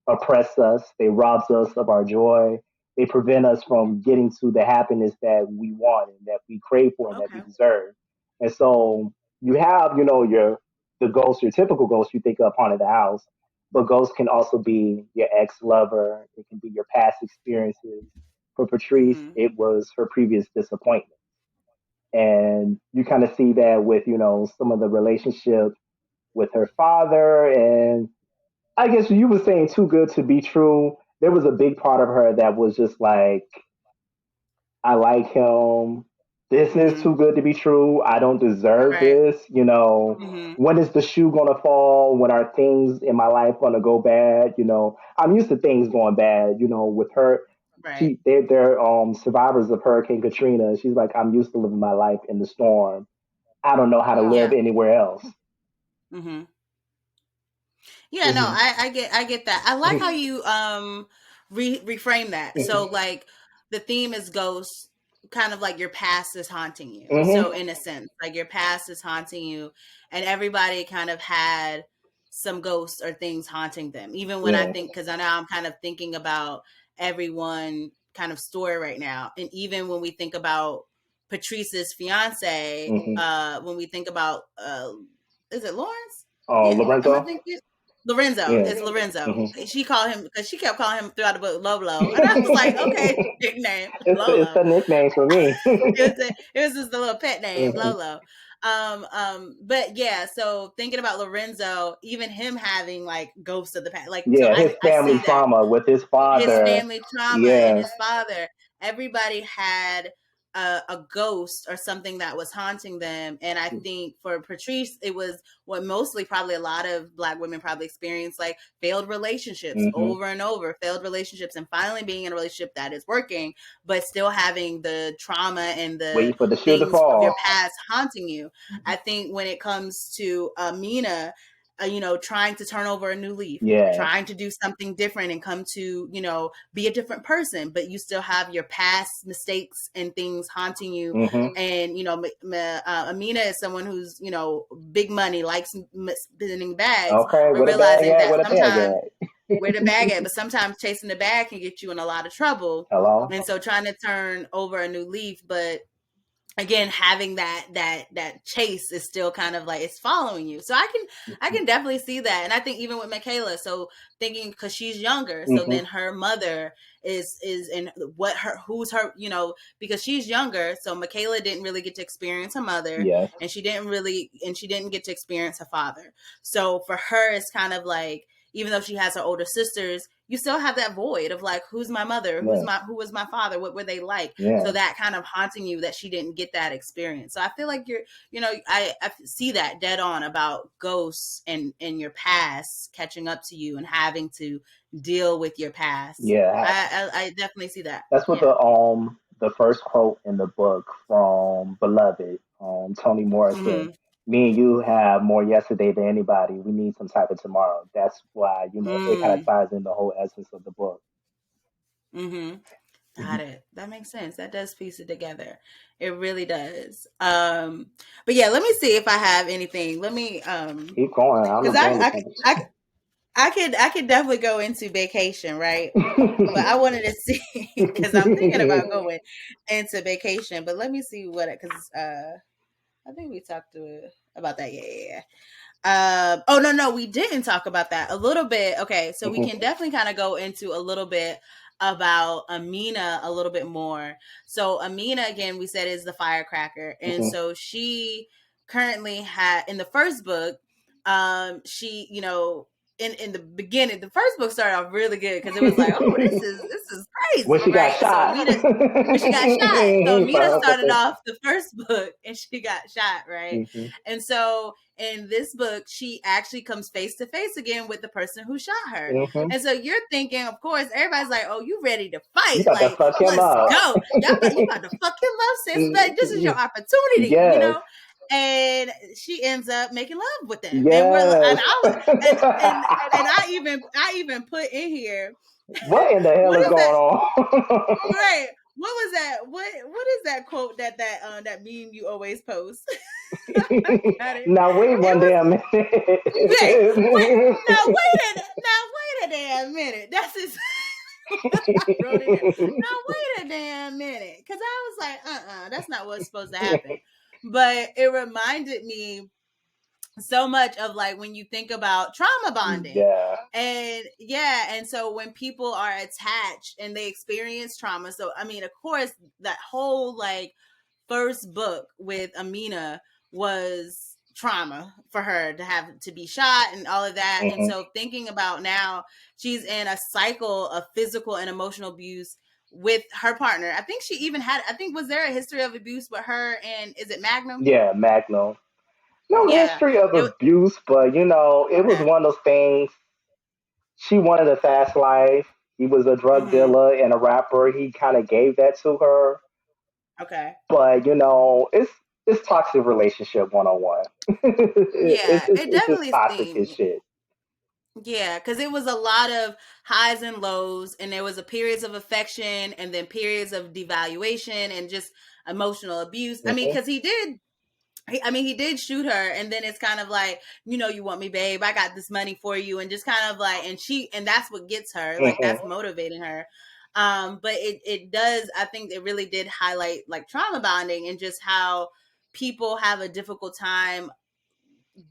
oppress us. They robs us of our joy. They prevent us from getting to the happiness that we want and that we crave for and that we Okay. deserve. And so you have, the ghost, your typical ghost you think of haunted the house, but ghosts can also be your ex lover. It can be your past experiences. For Patrice, Mm-hmm. it was her previous disappointment. And you kind of see that with, some of the relationship with her father. And I guess you were saying too good to be true. There was a big part of her that was just like, I like him. This is Mm-hmm. too good to be true. I don't deserve Right. this. Mm-hmm. When is the shoe gonna fall? When are things in my life gonna go bad? I'm used to things going bad. With her, Right. they're survivors of Hurricane Katrina. She's like, I'm used to living my life in the storm. I don't know how to live Yeah. anywhere else. Mm-hmm. Yeah, no, Hmm. I get that. I like how you reframe that. So like the theme is ghosts, kind of like your past is haunting you. Hmm. So in a sense, like your past is haunting you, and everybody kind of had some ghosts or things haunting them. Even when I Yeah. think, because I know I'm kind of thinking about everyone kind of story right now, and even when we think about Patrice's fiance, Hmm. when we think about is it Lawrence? Oh, Yeah, am I Lorenzo. thinking? Lorenzo. Yeah. It's Lorenzo. Hmm. She called him because she kept calling him throughout the book Lolo, and I was like, okay, nickname it's Lolo. a nickname for me. It was just a little pet name, Hmm. Lolo. But yeah, so thinking about Lorenzo, even him having like ghosts of the past, like, so Yeah, his I family see that trauma with his his father. family trauma and Yeah. his father, everybody had a ghost or something that was haunting them. And I think for Patrice, it was what mostly probably a lot of Black women probably experience, like failed relationships Mm-hmm. over and over, failed relationships, and finally being in a relationship that is working, but still having the trauma and the Waiting for the shoe to things of your fall. past haunting you. I think when it comes to Mina, trying to turn over a new leaf, Yeah. trying to do something different and come to, be a different person, but you still have your past mistakes and things haunting you. Mm-hmm. And, Amina is someone who's, big money, likes spinning bags, Okay, but with a bag realizing at, that with a bag sometimes at. where the bag at, but sometimes chasing the bag can get you in a lot of trouble. Hello? And so trying to turn over a new leaf, but again, having that chase is still kind of like it's following you. So I can definitely see that. And I think even with Michaela, so thinking because she's younger, so Mm-hmm. then her mother is in who's her, because she's younger, so Michaela didn't really get to experience her mother, Yes. and she didn't get to experience her father. So for her, it's kind of like, even though she has her older sisters, you still have that void of like, who's my mother? Yeah. Who was my father? What were they like? Yeah. So that kind of haunting you that she didn't get that experience. So I feel like I see that dead on about ghosts and your past catching up to you and having to deal with your past. Yeah. I definitely see that. That's what Yeah. the first quote in the book from Beloved, Toni Morrison. Mm-hmm. Me and you have more yesterday than anybody. We need some type of tomorrow. That's why, it kind of Mm. ties in the whole essence of the book. Mm-hmm. Mhm. Got it. That makes sense. That does piece it together. It really does. But yeah, let me see if I have anything. Let me Keep going. I'm because enjoying the I could definitely go into vacation, right? But I conversation. wanted to see because I'm thinking about going into vacation. But let me see what because I think we talked about that. Yeah. Oh no, we didn't talk about that a little bit. Okay, so we can definitely kind of go into a little bit about Amina a little bit more. So Amina, again, we said is the firecracker, and Mhm. so she currently had in the first book, she in the beginning, the first book started off really good because it was like, oh, this is When crazy, she got right? So shot. Amina, when she got shot, so For Amina her started protection. off the first book and she got shot, right? Hmm. And so in this book, she actually comes face to face again with the person who shot her. Hmm. And so you're thinking, of course, everybody's like, "Oh, you ready to You fight? got to Like, fuck him let's up. go! You about to fuck him up, sis? But this is your opportunity, Yes. And she ends up making love with them, and Yes. I even put in here, What in the hell what is is that? going on? Right? What was that? What is that quote that meme you always post? I got it. Now wait It one was damn wait, wait, minute. now wait a damn minute. That's his. I wrote it down. Now wait a damn minute, because I was like, that's not what's supposed to happen. But it reminded me so much of like when you think about trauma bonding, Yeah. and yeah, and so when people are attached and they experience trauma, so I mean, of course, that whole like first book with Amina was trauma for her to have to be shot and all of that. And Hmm. so thinking about now, she's in a cycle of physical and emotional abuse with her partner. I think was there a history of abuse with her and is it Magnum? Yeah, Magnum. No Yeah. history of It, abuse, but it was okay. one of those things. She wanted a fast life. He was a drug Mm-hmm. dealer and a rapper. He kind of gave that to her. Okay. But it's toxic relationship 101. Yeah, it It's just definitely toxic as seemed. shit. Yeah, because it was a lot of highs and lows, and there was a periods of affection, and then periods of devaluation, and just emotional abuse. I mean, Hmm. because he did shoot her, and then it's kind of like, you want me, babe? I got this money for you, and just kind of like, and that's what gets her, like Hmm. that's motivating her. But it does. I think it really did highlight like trauma bonding and just how people have a difficult time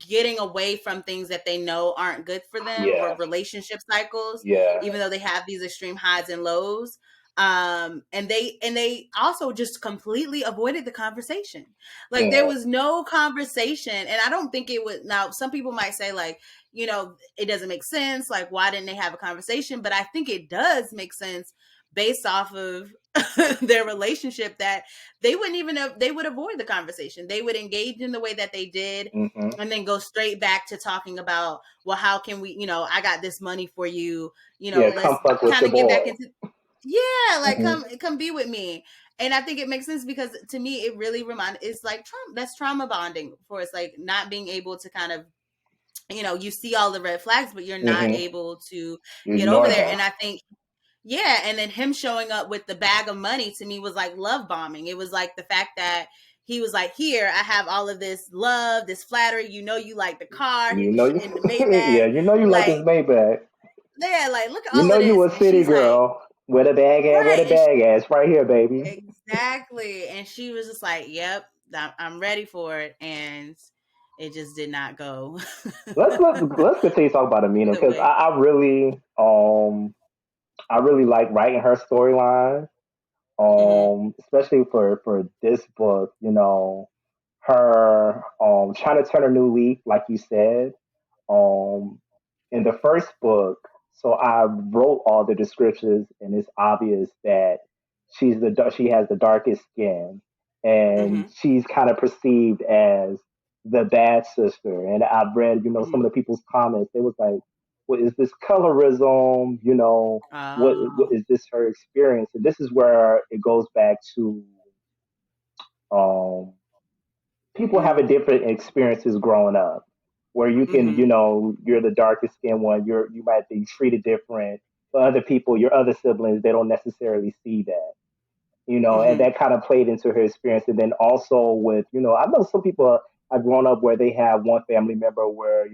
getting away from things that they know aren't good for them or Yeah, relationship cycles, yeah. even though they have these extreme highs and lows. And they also just completely avoided the conversation. Like there Yeah. was no conversation, and I don't think it would. Now some people might say like, it doesn't make sense, like why didn't they have a conversation? But I think it does make sense based off of their relationship, that they wouldn't even they would avoid the conversation. They would engage in the way that they did, Mm-hmm. and then go straight back to talking about, well, how can we, I got this money for you, Yeah, let's come fuck with kind your of get boy. back into, yeah, like Mm-hmm. come be with me. And I think it makes sense because to me it really it's like trauma, that's trauma bonding for us, like not being able to kind of, you see all the red flags but you're not Mm-hmm. able to You get over ignore there. them. And I think, yeah, and then him showing up with the bag of money to me was like love bombing. It was like the fact that he was like, here, I have all of this love, this flattery, you like the car, he You was know you in the Maybach, yeah, you know you like like, his Maybach. yeah, like look at You all know of you this. a And city she's like, girl. Where the bag at, where right. the bag at? It's right here, baby. Exactly. And she was just like, yep, I'm ready for it. And it just did not go Let's continue to talk about Amina the because way. I really like writing her storyline. Mm-hmm. Especially for this book, her trying to turn a new leaf, like you said. Um, in the first book, so I wrote all the descriptions, and it's obvious that she has the darkest skin, and Mm-hmm. she's kind of perceived as the bad sister. And I've read, some Mm-hmm. of the people's comments. They was like, "What is this colorism? What Oh. is this her experience?" And this is where it goes back to um people having different experiences growing up where you can, Mm-hmm. you're the darkest skinned one, you might be treated different, but other people, your other siblings, they don't necessarily see that, and Mm-hmm. that kind of played into her experience. And then also with, I know some people have grown up where they have one family member where,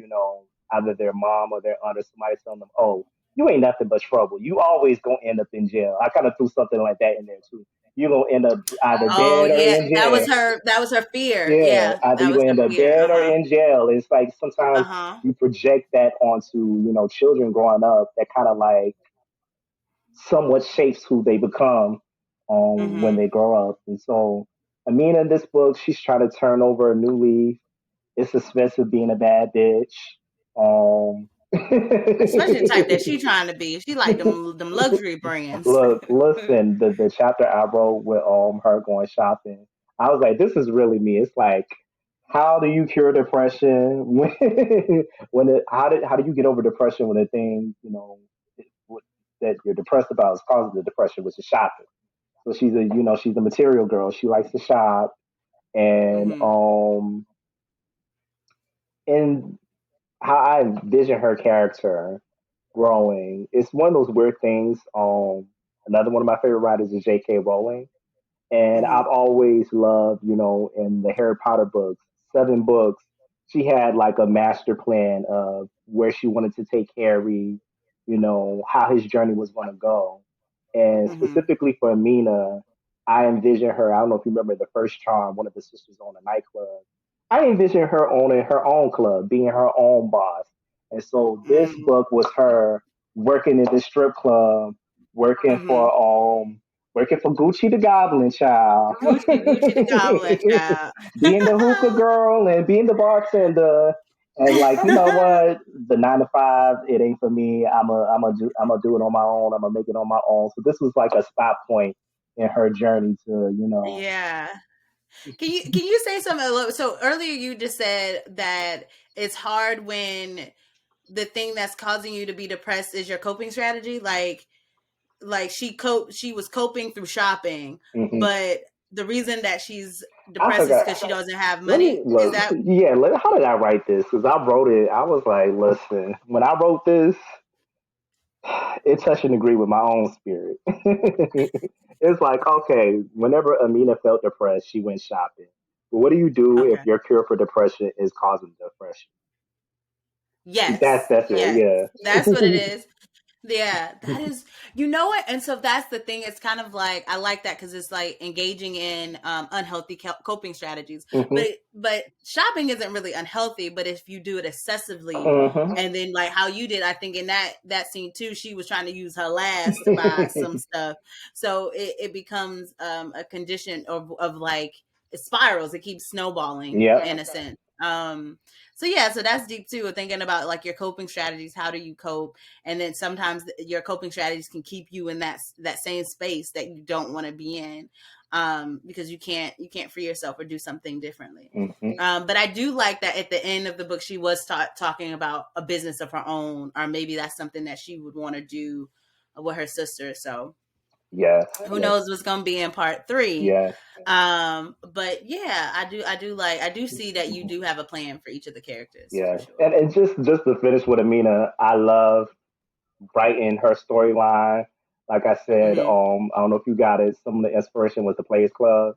either their mom or their aunt or somebody telling them, oh, you ain't nothing but trouble. You always gonna end up in jail. I kind of threw something like that in there too. You're gonna end up either Oh dead or yeah. in That jail. was her fear. Yeah, Yeah. either That you're was gonna her end up fear. dead or Uh-huh. in jail. It's like sometimes Uh-huh. you project that onto, children growing up that kind of like somewhat shapes who they become when Mm-hmm. they grow up. And so Amina in this book, she's trying to turn over a new leaf. It's expensive being a bad bitch. Um Especially the type that she trying to be. She like them luxury brands. Look, listen, the chapter I wrote with her going shopping, I was like, this is really me. It's like, how do you cure depression how do you get over depression when the thing, that you're depressed about is causing the depression, which is shopping. So she's a material girl. She likes to shop, and Mm-hmm. and how I envision her character growing, it's one of those weird things. Another one of my favorite writers is J.K. Rowling. And Mm-hmm. I've always loved, in the Harry Potter books, 7 books, she had like a master plan of where she wanted to take Harry, how his journey was going to go. And Mm-hmm. specifically for Amina, I envision her. I don't know if you remember the first charm, one of the sisters owned a nightclub. I envision her owning her own club, being her own boss. And so this Mm-hmm. book was her working in the strip club, working Mm-hmm. for working for Gucci the Goblin Child, Gucci the Goblin child. being the hookah girl and being the bartender. And like, you know what? The 9 to 5, it ain't for me. I'm a do it on my own. I'm gonna make it on my own. So this was like a stop point in her journey to, Yeah. Can you say something a little, so earlier you just said that it's hard when the thing that's causing you to be depressed is your coping strategy, like she was coping through shopping, hmm but the reason that she's I depressed is forgot. because she doesn't have Let me money. Is look. that Yeah, how did I write this? Because I wrote it. I was like, listen, when I wrote this, it touched and agreed with my own spirit. It's like, okay, whenever Amina felt depressed, she went shopping. But what do you do if okay? your cure for depression is causing depression? Yes, That's it. yes, Yeah. that's what it is. Yeah, that is, you know what? And so that's the thing. It's kind of like, I like that because it's like engaging in unhealthy coping strategies. Mm-hmm. But shopping isn't really unhealthy. But if you do it excessively, Mm-hmm. and then like how you did, I think in that scene too, she was trying to use her last to buy some stuff. So it becomes a condition of like, it spirals. It keeps snowballing Yep. in a sense. So yeah, so that's deep too. Thinking about like your coping strategies. How do you cope? And then sometimes your coping strategies can keep you in that same space that you don't want to be in, because you can't free yourself or do something differently. Mm-hmm. But I do like that at the end of the book she was talking about a business of her own, or maybe that's something that she would want to do with her sister. So Yes. who knows what's going to be in part 3. Yes. But yeah, I do see that you do have a plan for each of the characters, for Yeah. sure. And just to finish with Amina, I love writing her storyline. Like I said, Mm-hmm. I don't know if you got it. Some of the inspiration was the Players Club.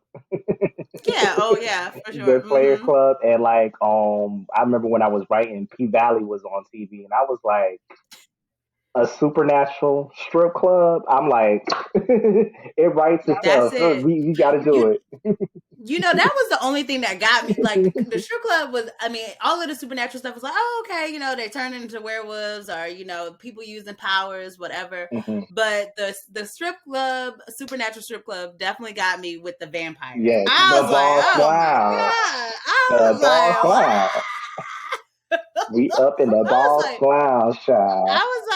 Yeah. Oh yeah, for sure. The Players Mm-hmm. Club, and like I remember when I was writing, P Valley was on TV, and I was like, a supernatural strip club. I'm like, it writes That's itself. So it. we got to do You it. that was the only thing that got me. Like the strip club was, I mean, all of the supernatural stuff was like, oh, okay, they turn into werewolves, or people using powers, whatever. Hmm. But the strip club, supernatural strip club, definitely got me with the vampires. Yes, I the was like, boss oh my clown. god, I The was boss like, what? clown. We up in the I was boss like, clown shop. I was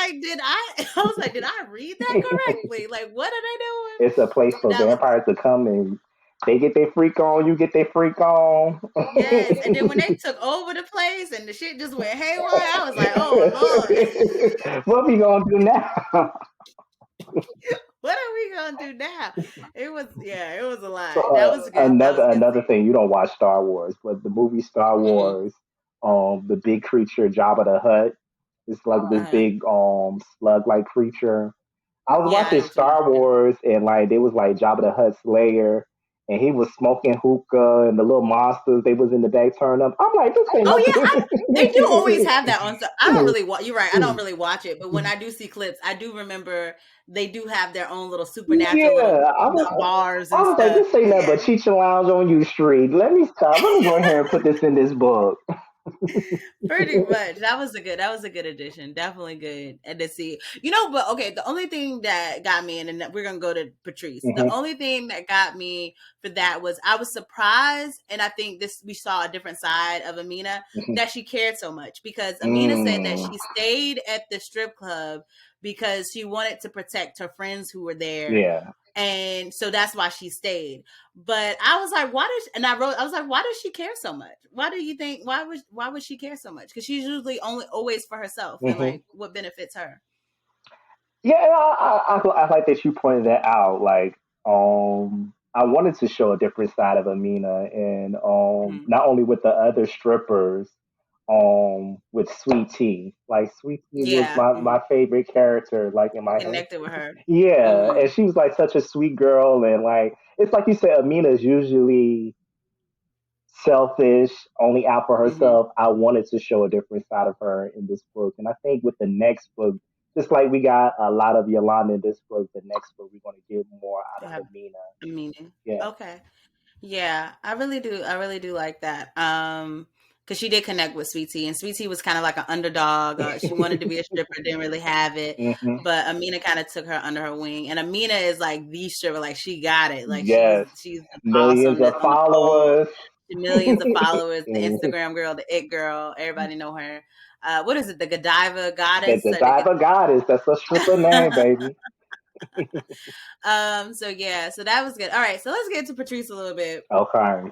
like, did I read that correctly? Like, what are they It's a place for doing? That was vampires to come and they get their freak on, you get their freak on. Yes, and then when they took over the place and the shit just went haywire, I was like, "Oh Lord, What we gonna do now? what are we gonna do now?" It was a So, lot. That was good. That was another good another scene. thing, you don't watch Star Wars, but the movie Star Mm-hmm. Wars, the big creature Jabba the Hutt, it's like this Uh-huh. big slug like creature. I was Yeah, I watching know what you mean. Star Wars and like they was like Jabba the Hutt's lair, and he was smoking hookah, and the little monsters they was in the back turn up. I'm like, this ain't Oh yeah, they do always nothing. have that on. So I don't really watch. You're right. I don't really watch it, but when I do see clips, I do remember they do have their own little supernatural little Yeah, bars I and was like, stuff. this ain't nothing Yeah. but Cheech and Lounge on U Street. Let me stop. Let me go ahead and put this in this book. Pretty much. That was a good addition. Definitely good. And to see, but okay, the only thing that got me, and then we're gonna go to Patrice. The Hmm. only thing that got me for that was I was surprised, and I think we saw a different side of Amina, Hmm. that she cared so much, because Amina said that Mm, she stayed at the strip club because she wanted to protect her friends who were there, yeah. and so that's why she stayed. But I was like, I was like, why does she care so much? Why do you think, why would she care so much? Because she's usually only always for herself, and Hmm. like, what benefits her? Yeah, I like that you pointed that out. Like, I wanted to show a different side of Amina, and Mhm. not only with the other strippers, with Sweet Tea. Like, Sweet Tea was Yeah, my favorite character. Like in my head. connected with her. Yeah, Hmm. and she was like such a sweet girl, and like it's like you said, Amina is usually selfish, only out for Hmm. herself. I wanted to show a different side of her in this book. And I think with the next book, just like we got a lot of Yolanda in this book, the next book we're going to get more out of Have Amina. a meaning. Yeah. Okay. Yeah, I really do. I really do like that. Because she did connect with Sweet Tea, and Sweet Tea was kind of like an underdog. She wanted to be a stripper, didn't really have it, Hmm. but Amina kind of took her under her wing. And Amina is like the stripper, like she got it, like Yes. she's the boss Millions of on the pole, followers. the millions of followers, the The Instagram girl, the it girl, everybody know her. What is it? The Godiva goddess or the Diver Goddess. That's a stripper name, baby. So yeah, so that was good. All right, so let's get to Patrice a little bit. Okay.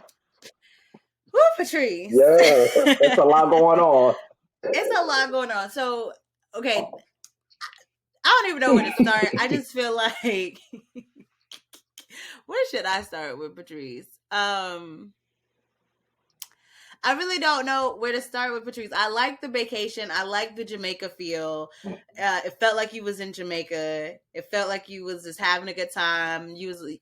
Woo, Patrice. Yeah. It's a lot going on. It's a lot going on. So, okay, I don't even know where to start. I just feel like where should I start with Patrice? I really don't know where to start with Patrice. I like the vacation. I like the Jamaica feel. It felt like you was in Jamaica. It felt like you was just having a good time.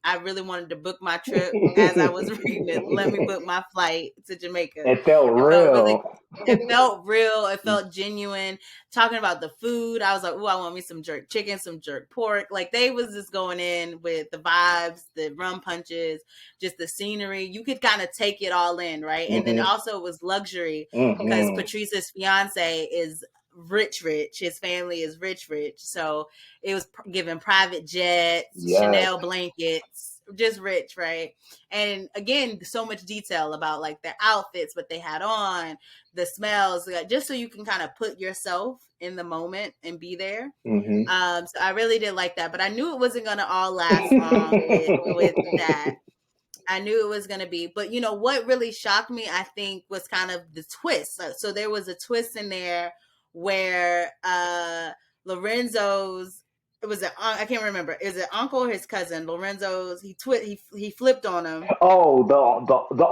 I really wanted to book my trip as I was reading it. Let me book my flight to Jamaica. It felt It felt really, real. It felt real. It felt genuine. Talking about the food, I was like, "Ooh, I want me some jerk chicken, some jerk pork." Like they was just going in with the vibes, the rum punches, just the scenery. You could kind of take it all in, right? And then Mm-hmm. also it was luxury because Mm-hmm. Patrice's fiance is rich, rich. His family is rich, rich. So it was given private jets, Yes. Chanel blankets, just rich, right? And again, so much detail about like their outfits, what they had on, the smells, just so you can kind of put yourself in the moment and be there. Mm-hmm. So I really did like that, but I knew it wasn't gonna all last long with that. I knew it was gonna be, but you know what really shocked me? I think was kind of the twist. So there was a twist in there where Lorenzo's it was an I can't remember. Is it uncle or his cousin? Lorenzo's he flipped on him. Oh, the uncle. The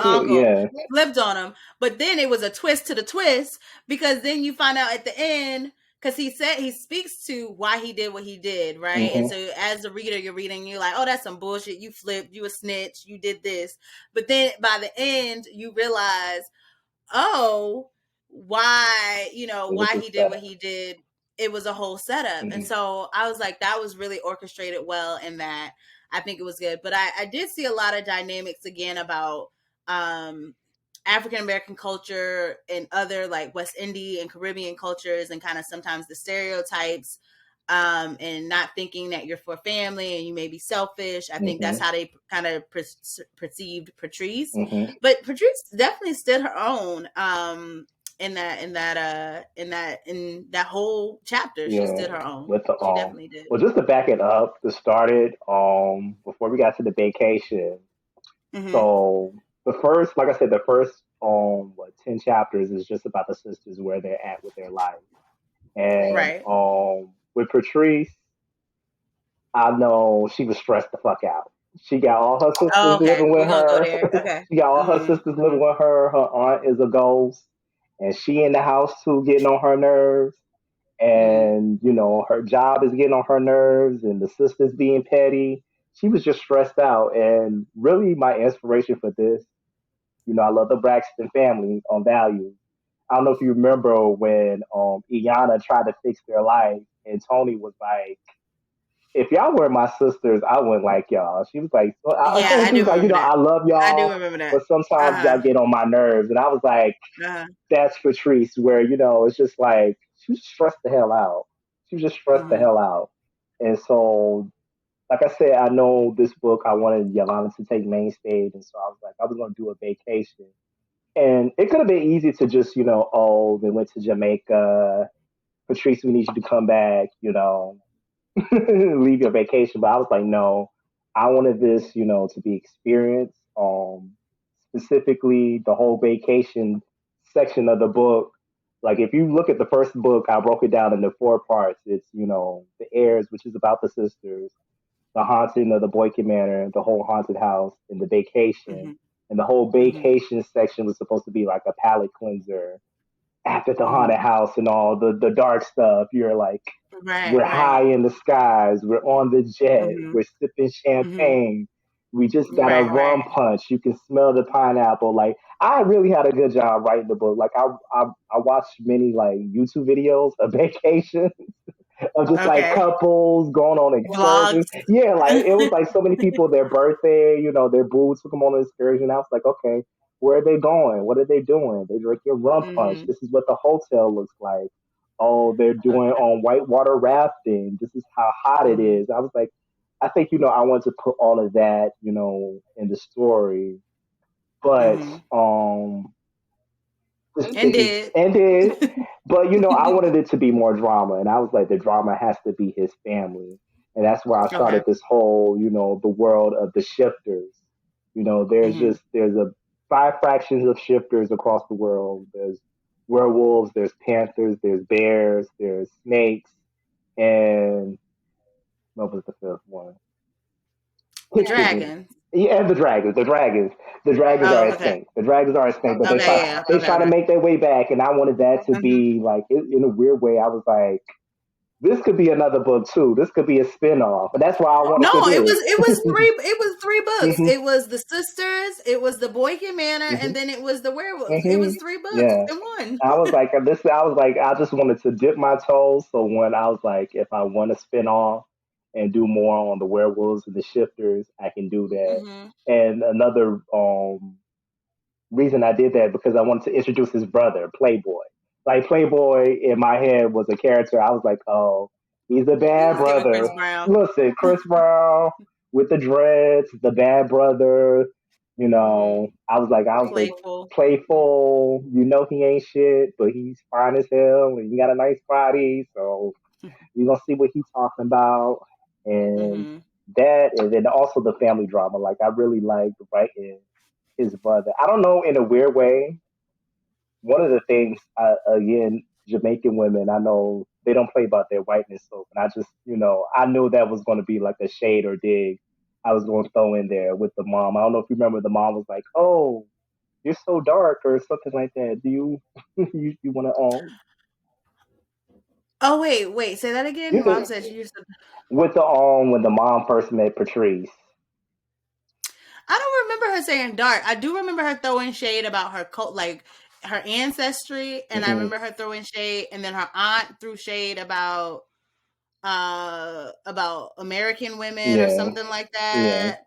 Oh, uncle yeah. flipped on him. But then it was a twist to the twist because then you find out at the end because he said he speaks to why he did what he did, right? And Mm-hmm. so as the reader, you're reading, you're like, oh, that's some bullshit. You flipped, you a snitch, you did this. But then by the end, you realize, oh, why, It was why a he did what setup. he did. It was a whole setup. And Mm-hmm. so I was like, that was really orchestrated well in that. I think it was good. But I did see a lot of dynamics again about um African American culture and other like West Indian and Caribbean cultures and kind of sometimes the stereotypes and not thinking that you're for family and you may be selfish. I think that's Mm-hmm. how they kind of perceived Patrice. Mm-hmm. But Patrice definitely stood her own in that whole chapter. She Yeah. stood her own. With the She definitely did. well, just to back it up, to start it, before we got to the vacation. Mm-hmm. So the first, like I said, the first 10 chapters is just about the sisters where they're at with their life. And Right. with Patrice, I know she was stressed the fuck out. She got all her Oh, sisters okay. living with We're gonna go her. there. Okay. She got all her Mm-hmm. sisters living with her. Her aunt is a ghost, and she in the house too, getting on her nerves. Mm-hmm. And her job is getting on her nerves, and the sisters being petty. She was just stressed out, and really, my inspiration for this, I love the Braxton family on values. I don't know if you remember when Iana tried to fix their life, and Tony was like, if y'all were my sisters, I wouldn't like y'all. She was like, Yeah, I she do was like, remember that. I love I do y'all, remember that. but sometimes Uh y'all get on my nerves. And I was like, huh. Uh huh. that's Patrice, where, it's just like, she was stressed the hell out. She was just stressed the Mm-hmm. hell out. And so, like I said, I know this book, I wanted Yolanda to take main stage. And so I was like, I was going to do a vacation. And it could have been easy to just, oh, they went to Jamaica. Patrice, we need you to come back, leave your vacation. But I was like, no, I wanted this, to be experienced. Specifically, the whole vacation section of the book. Like, if you look at the first book, I broke it down into 4 parts. It's, the heirs, which is about the sisters, the haunting of the Boykin Manor, the whole haunted house, and the vacation. Mm-hmm. And the whole Mm-hmm. vacation section was supposed to be like a palate cleanser after the haunted Mm-hmm. house and all the dark stuff. You're like, Right. we're high Right. in the skies. We're on the jet. Mm-hmm. We're sipping Mm-hmm. champagne. We just got a Right. rum Right. punch. You can smell the pineapple. Like, I really had a good job writing the book. Like, I watched many like YouTube videos of vacation of just like Okay. couples going on excursions. Vlogs. Yeah, like it was like so many people, their birthday, their boo took them on an excursion. I was like, okay, where are they going? What are they doing? They're drinking rum punch. Mm-hmm. This is what the hotel looks like. Oh, they're doing Okay. on whitewater rafting. This is how hot it Mm-hmm. is. I was like, I think, I wanted to put all of that, in the story. But Mm-hmm. And it did. ended. But I wanted it to be more drama, and I was like, the drama has to be his family, and that's why I started Okay. this whole, the world of the shifters. Mm-hmm. There's a 5 fractions of shifters across the world. There's werewolves, there's panthers, there's bears, there's snakes, and what was the fifth one? The Escape me. dragon. Yeah, and the dragons. The dragons are Oh, okay. extinct. The dragons are extinct, but Okay, yeah. they Okay, try to okay. make their way back, and I wanted that to Mm-hmm. be like in a weird way. I was like, This could be another book too. This could be a spinoff. But that's why I wanted No, to it do was it. it was three books. Hmm. It was the sisters, it was the Boykin Manor, and Hmm. then it was the werewolves. It Hmm. was three books Yeah. in one. I was like, I just wanted to dip my toes. So when I was like, if I want to spin off and do more on the werewolves and the shifters, I can do that. Mm-hmm. And another reason I did that because I wanted to introduce his brother, Playboy. Like Playboy in my head was a character. I was like, oh, he's the You bad was giving brother. Chris Brown. Listen, Chris Brown with the dreads, the bad brother. Mm-hmm. I was like, Playful. playful. You know he ain't shit, but he's fine as hell, and he got a nice body. So you're gonna see what he's talking about, and Mm-hmm. that, and then also the family drama. Like I really liked writing his brother. I don't know, in a weird way. One of the things, again, Jamaican women, I know they don't play about their whiteness. So, and I just, I knew that was going to be like a shade or dig I was going to throw in there with the mom. I don't know if you remember, the mom was like, "Oh, you're so dark," or something like that. Do you you want to Oh wait, say that again. Mom you said she used to. with the when the mom first met Patrice? I don't remember her saying dark. I do remember her throwing shade about her cult, like her ancestry, and I Hmm. remember her throwing shade, and then her aunt threw shade about American women or Yeah, something like yeah. that.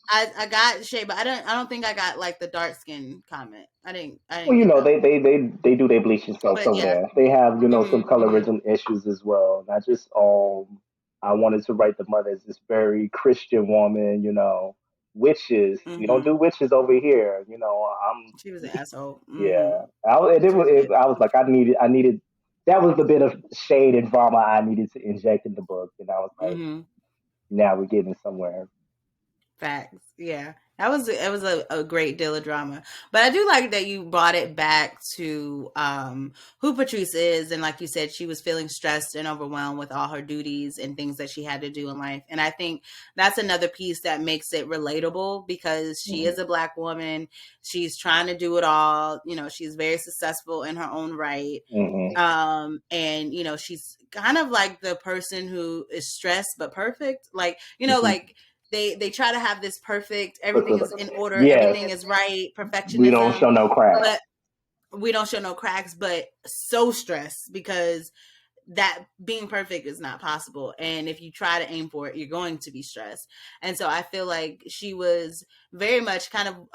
I got shade, but I don't think I got like the dark skin comment. I Well, didn't get that one. they do their bleaching stuff But over yeah. there. They have, some Mhm. Mhm. colorism issues as well. And I wanted to write the mother as this very Christian woman, witches. We don't do Mhm. witches over here. She was an asshole. Yeah. Mhm. It She was, was a bitch. I was like, I needed, that was the bit of shade and drama I needed to inject in the book. And I was like, Mhm. now we're getting somewhere. Facts. Yeah. It was a great deal of drama. But I do like that you brought it back to who Patrice is, and like you said, she was feeling stressed and overwhelmed with all her duties and things that she had to do in life. And I think that's another piece that makes it relatable because she Hmm. is a black woman. She's trying to do it all. She's very successful in her own right. Hmm. And she's kind of like the person who is stressed but perfect. Like, Hmm. like they try to have this perfect, everything is Because, in order, yes, everything is right, we don't perfectionism, show no cracks. but we don't show no cracks, but so stressed because that being perfect is not possible, and if you try to aim for it, you're going to be stressed. And so I feel like she was very much kind of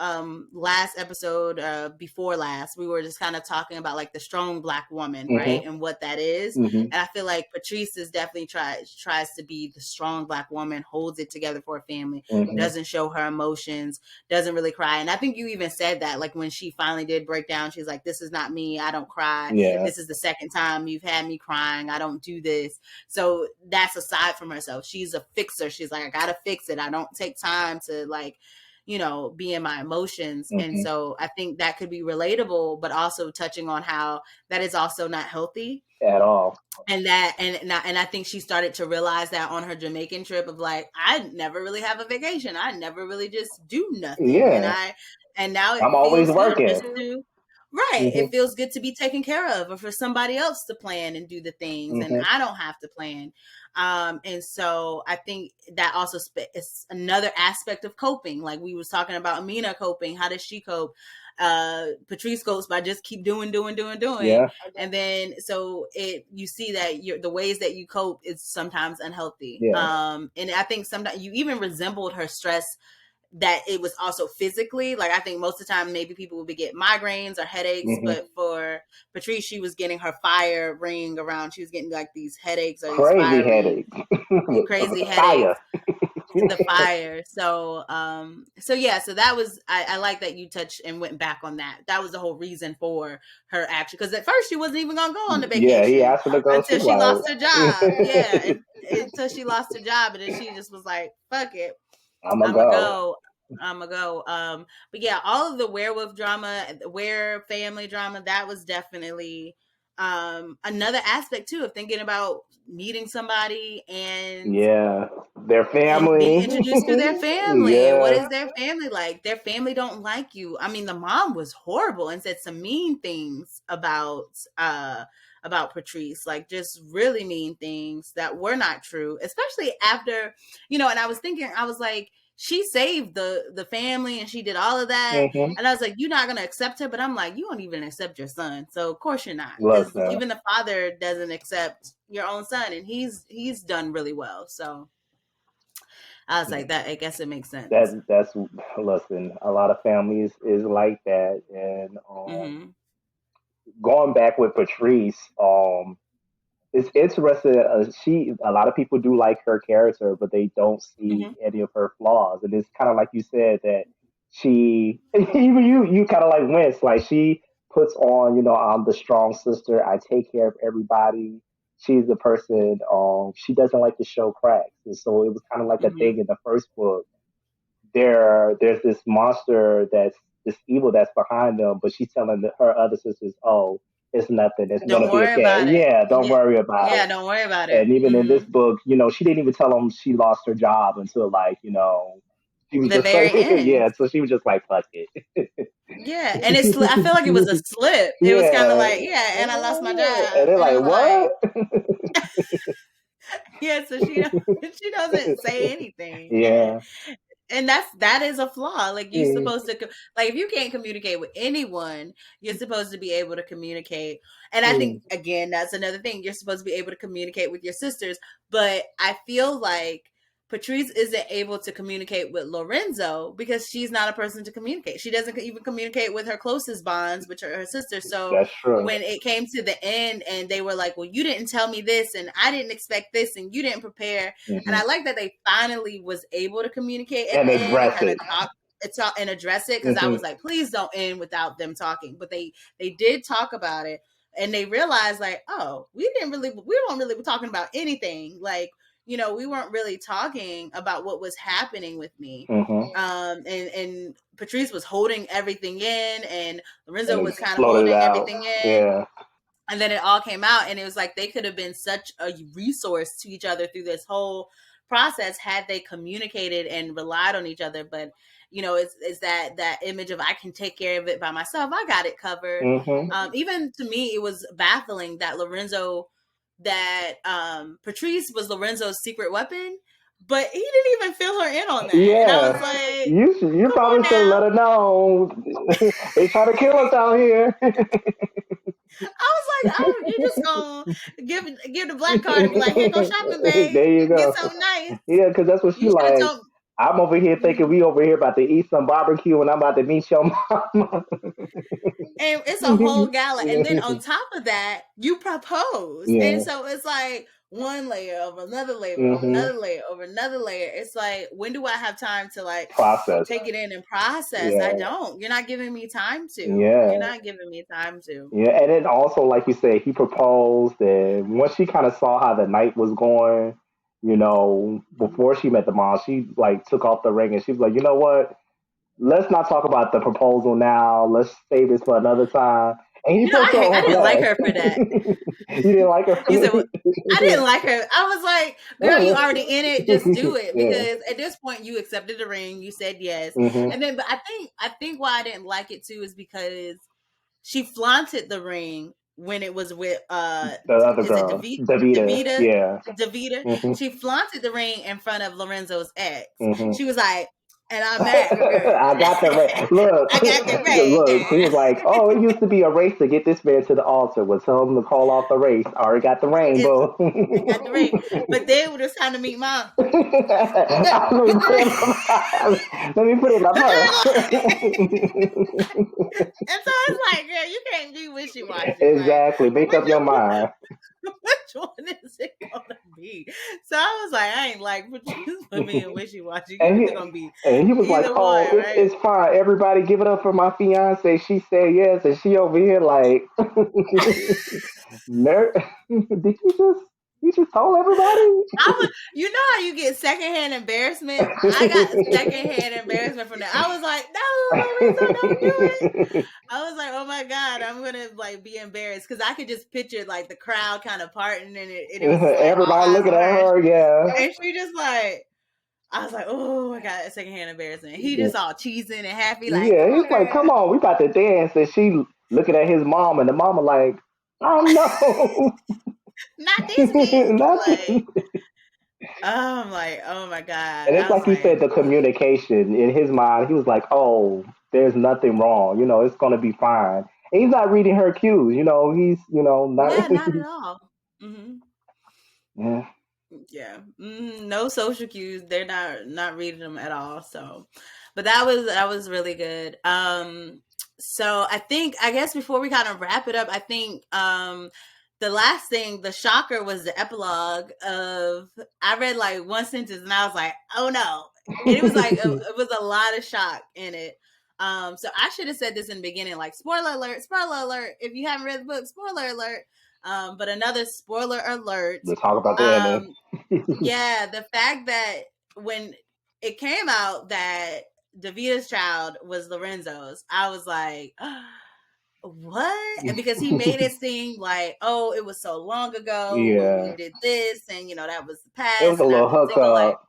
last episode, before last, we were just kind of talking about like the strong black woman, right, Hmm. and what that is. Hmm. And I feel like Patrice is definitely tries to be the strong black woman, holds it together for a family, Hmm. doesn't show her emotions, doesn't really cry. And I think you even said that, like when she finally did break down, she's like, this is not me, I don't cry, Yeah. this is the second time you've had me crying, I don't do this. So that's aside from herself. She's a fixer. She's like, I gotta fix it. I don't take time to like, be in my emotions. And Hmm. so I think that could be relatable, but also touching on how that is also not healthy. At all. And I think she started to realize that on her Jamaican trip of like, I never really have a vacation. I never really just do nothing. Yeah. And now it I'm always feels good working. just to. Right. It Hmm. feels good to be taken care of, or for somebody else to plan and do the things, and Hmm. I don't have to plan. And so I think that also is another aspect of coping. Like we was talking about Amina coping. How does she cope? Patrice copes by just keep doing. Yeah. And then so you see that the ways that you cope is sometimes unhealthy. Yeah. And I think sometimes you even resembled her stress, that it was also physically. Like I think most of the time maybe people would be getting migraines or headaches, Hmm. but for Patrice, she was getting her fire ring around. She was getting like these headaches or these Crazy fire rings, headaches. crazy Fire. headaches, the fire. So yeah, so that was, I like that you touched and went back on that. That was the whole reason for her action, because at first she wasn't even gonna go on the Yeah, he vacation asked her to go. until She's she like, lost her job. Yeah, until she lost her job, and then she just was like, fuck it, I'm going I'm to gonna go. go. I'm gonna go. But yeah, all of the werewolf drama, the were family drama, that was definitely another aspect too of thinking about meeting somebody and Yeah. Their being family. introduced to their family, and what Yeah. is their family like. Their family don't like you. I mean, the mom was horrible and said some mean things about Patrice, like just really mean things that were not true, especially after, you know, and I was thinking, I was like, she saved the family and she did all of that. Mm-hmm. And I was like, you're not going to accept her. But I'm like, you won't even accept your son. So of course you're not. Because Listen, even the father doesn't accept your own son. And he's done really well. So I was like, that, I guess it makes sense. that's listen. A lot of families is like that, and Mm-hmm. going back with Patrice, it's interesting. A lot of people do like her character, but they don't see Mm-hmm. any of her flaws. And it's kind of like you said that she, even you kind of like wince, like she puts on, I'm the strong sister. I take care of everybody. She's the person. She doesn't like to show cracks, and so it was kind of like a Mm-hmm. thing in the first book. There's this monster that's this evil that's behind them, but she's telling her other sisters, "Oh, it's nothing. It's Don't gonna be worry okay. about it. Yeah, don't Yeah. worry about Yeah. it." Don't worry about it. And even in this Mm-hmm. book, she didn't even tell them she lost her job until like, she was The just like, very end. yeah. So she was just like, "Fuck it." Yeah. And I feel like it was a slip. It was kind of Yeah, like, yeah. And I lost my and job. they're And it like, was like, "What?" yeah. So she, she doesn't say anything. Yeah. And that is a flaw. Like you're Mm, supposed to like if you can't communicate with anyone, you're supposed to be able to communicate. And I think mm. again that's another thing, you're supposed to be able to communicate with your sisters. But I feel like Patrice isn't able to communicate with Lorenzo because she's not a person to communicate. She doesn't even communicate with her closest bonds, which are her sisters. So That's true. when it came to the end and they were like, well, you didn't tell me this and I didn't expect this and you didn't prepare. And Hmm. I like that they finally was able to communicate at And the end and address kind of it. talk and address it. Cause I Hmm. was like, please don't end without them talking. But they did talk about it and they realized like, oh, we weren't really talking about anything. Like, you know, we weren't really talking about what was happening with me. Hmm. And Patrice was holding everything in and Lorenzo And was kind of exploded holding out. everything in. Yeah. And then it all came out and it was like they could have been such a resource to each other through this whole process had they communicated and relied on each other. But you know, it's that image of I can take care of it by myself, I got it covered. Hmm. Even to me it was baffling that Patrice was Lorenzo's secret weapon, but he didn't even fill her in on that. And I was Yeah. like, You come on probably should let now. her know. They try to kill us out here. I was like, oh, you just gonna give the black card and be like, here go shopping bag, There you get go. something nice. Yeah, because that's what she You should have like. told. I'm over here thinking Mhm. we over here about to eat some barbecue and I'm about to meet your mama. And it's a whole gala, and then on top of that, you propose, and Yeah. so it's like one layer over another layer over Hmm. another layer over another layer. It's like, when do I have time to like Process. take it in and process? I Yeah. don't. You're not giving me time to. You're Yeah. not giving me time to. Yeah. And then also, like you said, he proposed, and once she kind of saw how the night was going, before she met the mom, she like took off the ring and she was like, you know what? Let's not talk about the proposal now. Let's save this for another time. And he You know, broke her I own didn't like back. her for that. You didn't like her for You said, well, I that? didn't like her. I was like, girl, you Oh. already in it. Just do it. Yeah. Because at this point you accepted the ring. You said yes. Hmm. And then, but I think why I didn't like it too is because she flaunted the ring when it was with, The other is it girl, Davita. Davita? Yeah. Davita. Hmm. She flaunted the ring in front of Lorenzo's ex. Hmm. She was like, and I'm married, girl. I got the ring. Look, I got the look. He was like, ring. "Oh, it used to be a race to get this man to the altar. Well, tell him to call off the race. I already got the It's, rainbow." I got the ring. But then it was time to meet mom. Let me Get the put it ring. in my, let me put it in my Put the purse. ring on. And so it's like, girl, you can't be wishy washy. Like, Exactly. Make up your mind. which one is it gonna be? So I was like, I ain't like for being wishy washy. And It's he gonna be and he was like, either one, "Oh, right? it's fine. Everybody, give it up for my fiance. She said yes, and she over here like, did you just told everybody?" I was, you know how you get secondhand embarrassment? I got secondhand embarrassment from that. I was like, no, Lorenzo, don't do it. I was like, oh my God, I'm gonna like be embarrassed because I could just picture like the crowd kind of parting and it was like all Everybody eyes looking on at her. her, yeah. And she just like, I was like, oh, I got a secondhand embarrassment. He just all cheesing and happy, like, Yeah, come on, he's like, girl. "Come on, we about to dance," and she looking at his mom, and the mama like, I know. Not this bitch. Nothing. I'm like, oh my God. And it's I was like you said, like, the communication in his mind, he was like, "Oh, there's nothing wrong. It's gonna be fine." And he's not reading her cues. He's not. yeah, not at all. Hmm. Yeah. Yeah, no social cues. They're not reading them at all. So, but that was really good. So I guess before we kind of wrap it up, I think the last thing, the shocker, was the epilogue of. I read like one sentence and I was like, oh no, and it was like it was a lot of shock in it. So I should have said this in the beginning, like spoiler alert, spoiler alert. If you haven't read the book, spoiler alert. But another spoiler alert. Let's talk about the ending. Um, yeah, the fact that when it came out that Davita's child was Lorenzo's, I was like, what? And because he made it seem like, oh, it was so long ago when we Yeah, did this, and that was the it was past, a and little I'm single. Like, hookup.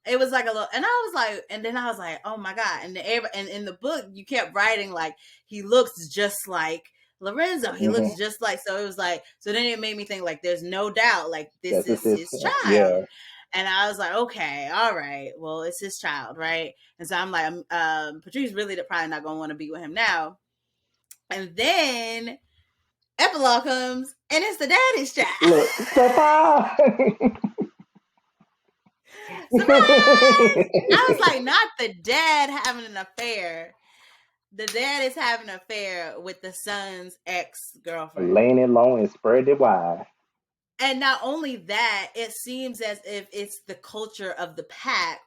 it was like a little, and I was like, and then I was like, oh my God. And in the book, you kept writing like, he looks just like Lorenzo. He looks Hmm. just like, so it was like, so then it made me think like, there's no doubt, like, this Yes, is this is. his Yeah. child. And I was like, okay, all right, well, it's his child, right? And so I'm like, Patrice really probably not gonna want to be with him now. And then epilogue comes, and it's the daddy's child. Look, surprise! Surprise! I was like, not the dad having an affair. The dad is having an affair with the son's ex girlfriend. Laying it low and spread it wide. And not only that, it seems as if it's the culture of the pack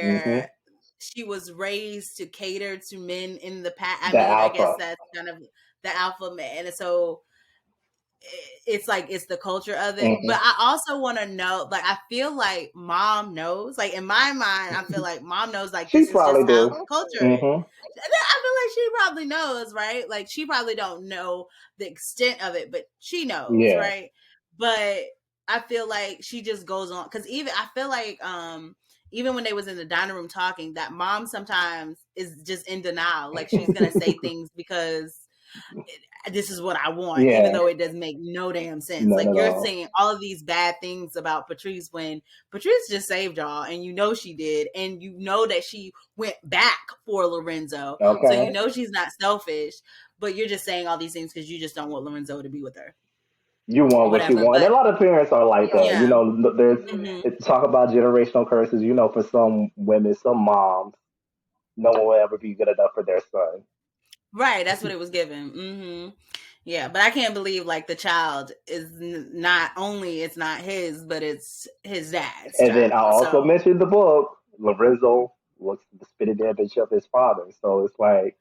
Hmm. where she was raised to cater to men in the pack. I The mean, I guess alpha. that's kind of the alpha man. And so it's like it's the culture of it. But Hmm. I also want to know, like, I feel like mom knows, like, in my mind, I feel like mom knows, like, She this is just probably how do. the culture is. Hmm. I feel like she probably knows, right? Like, she probably don't know the extent of it, but she knows, Yeah. right? But I feel like she just goes on, because even I feel like even when they was in the dining room talking, that mom sometimes is just in denial, like she's gonna say things because this is what I want, even Yeah. though it doesn't make no damn sense. None Like, at you're all. saying all of these bad things about Patrice when Patrice just saved y'all, and she did, and that she went back for Lorenzo, so Okay. she's not selfish, but you're just saying all these things because you just don't want Lorenzo to be with her You or want what you whatever. want. And But a lot of parents are like that. yeah, There's hmm talk about generational curses. For some women, some moms, no one will ever be good enough for their son. right, that's what it was given. Yeah, but I can't believe like the child is not only it's not his, but it's his dad's And then I child. also So mentioned the book. Lorenzo was the spitted image of his father. So it's like,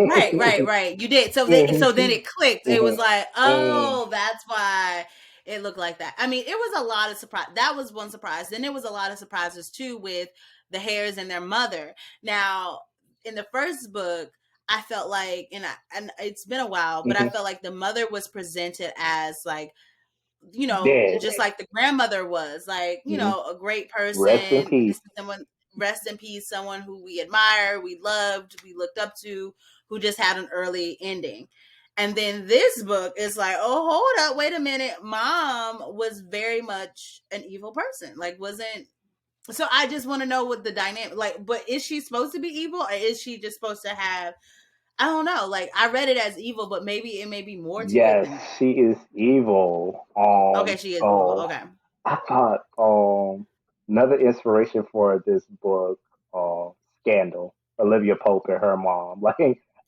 right, right, right. You did. So then it clicked. It was mhm, like, mhm, oh, that's why it looked like that. I mean, it was a lot of surprise. That was one surprise. Then there was a lot of surprises too with the Hares and their mother. Now, in the first book, I felt like, and it's been a while, but I mhm. felt like the mother was presented as like, Dead. just like the grandmother was, like, Mhm. a great Rest in person. This peace. is someone, rest in peace, someone who we admire, we loved, we looked up to, who just had an early ending. And then this book is like, oh, hold up, wait a minute. Mom was very much an evil person. Like, wasn't. So I just want to know what the dynamic, like, but is she supposed to be evil, or is she just supposed to have, I don't know. Like, I read it as evil, but maybe it may be more to it Yes, than that. she is evil. Okay, she is evil. Oh, Okay. I thought another inspiration for this book, Scandal, Olivia Pope and her mom. Like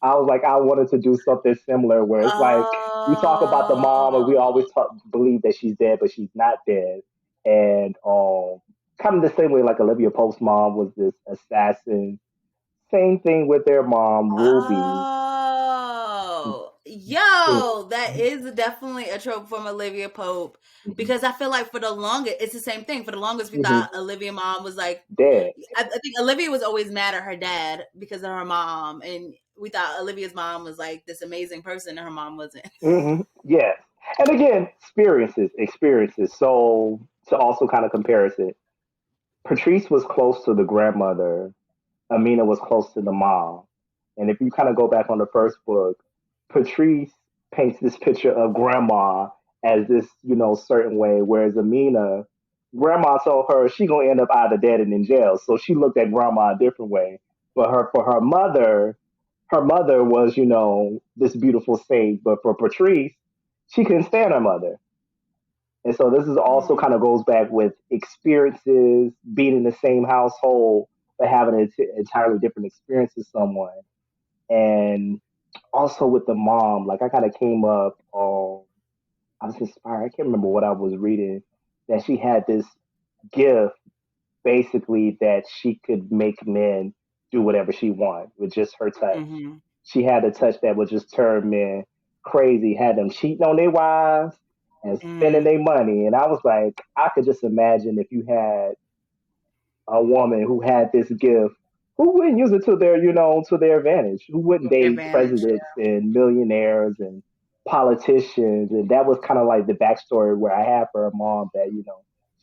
I was like, I wanted to do something similar where it's like we talk about the mom and we always Oh. believe that she's dead, but she's not dead. And kind of the same way like Olivia Pope's mom was this assassin. Same thing with their mom, Ruby. Oh. Yo, that is definitely a trope from Olivia Pope, because I feel like for the longest, it's the same thing. For the longest, we Hmm. thought Olivia mom was like, Dead. I think Olivia was always mad at her dad because of her mom. And we thought Olivia's mom was like this amazing person and her mom wasn't. Hmm. Yes. And again, experiences. So to also kind of compare it, Patrice was close to the grandmother. Amina was close to the mom. And if you kind of go back on the first book, Patrice paints this picture of grandma as this, certain way, whereas Amina, grandma told her she gonna end up either dead and in jail, so she looked at grandma a different way. But for her mother was, this beautiful saint. But for Patrice, she couldn't stand her mother. And so this is also Mm-hmm. kind of goes back with experiences, being in the same household, but having an entirely different experience with someone. And also with the mom, like I kind of came up, I was inspired. I can't remember what I was reading, that she had this gift basically that she could make men do whatever she wanted with just her touch. Mm-hmm. She had a touch that would just turn men crazy, had them cheating on their wives and spending Mm-hmm. their money. And I was like, I could just imagine if you had a woman who had this gift, who wouldn't use it to their, to their advantage? Who wouldn't date Advantage. presidents and millionaires and politicians? And that was kind of like the backstory where I had for her mom, that,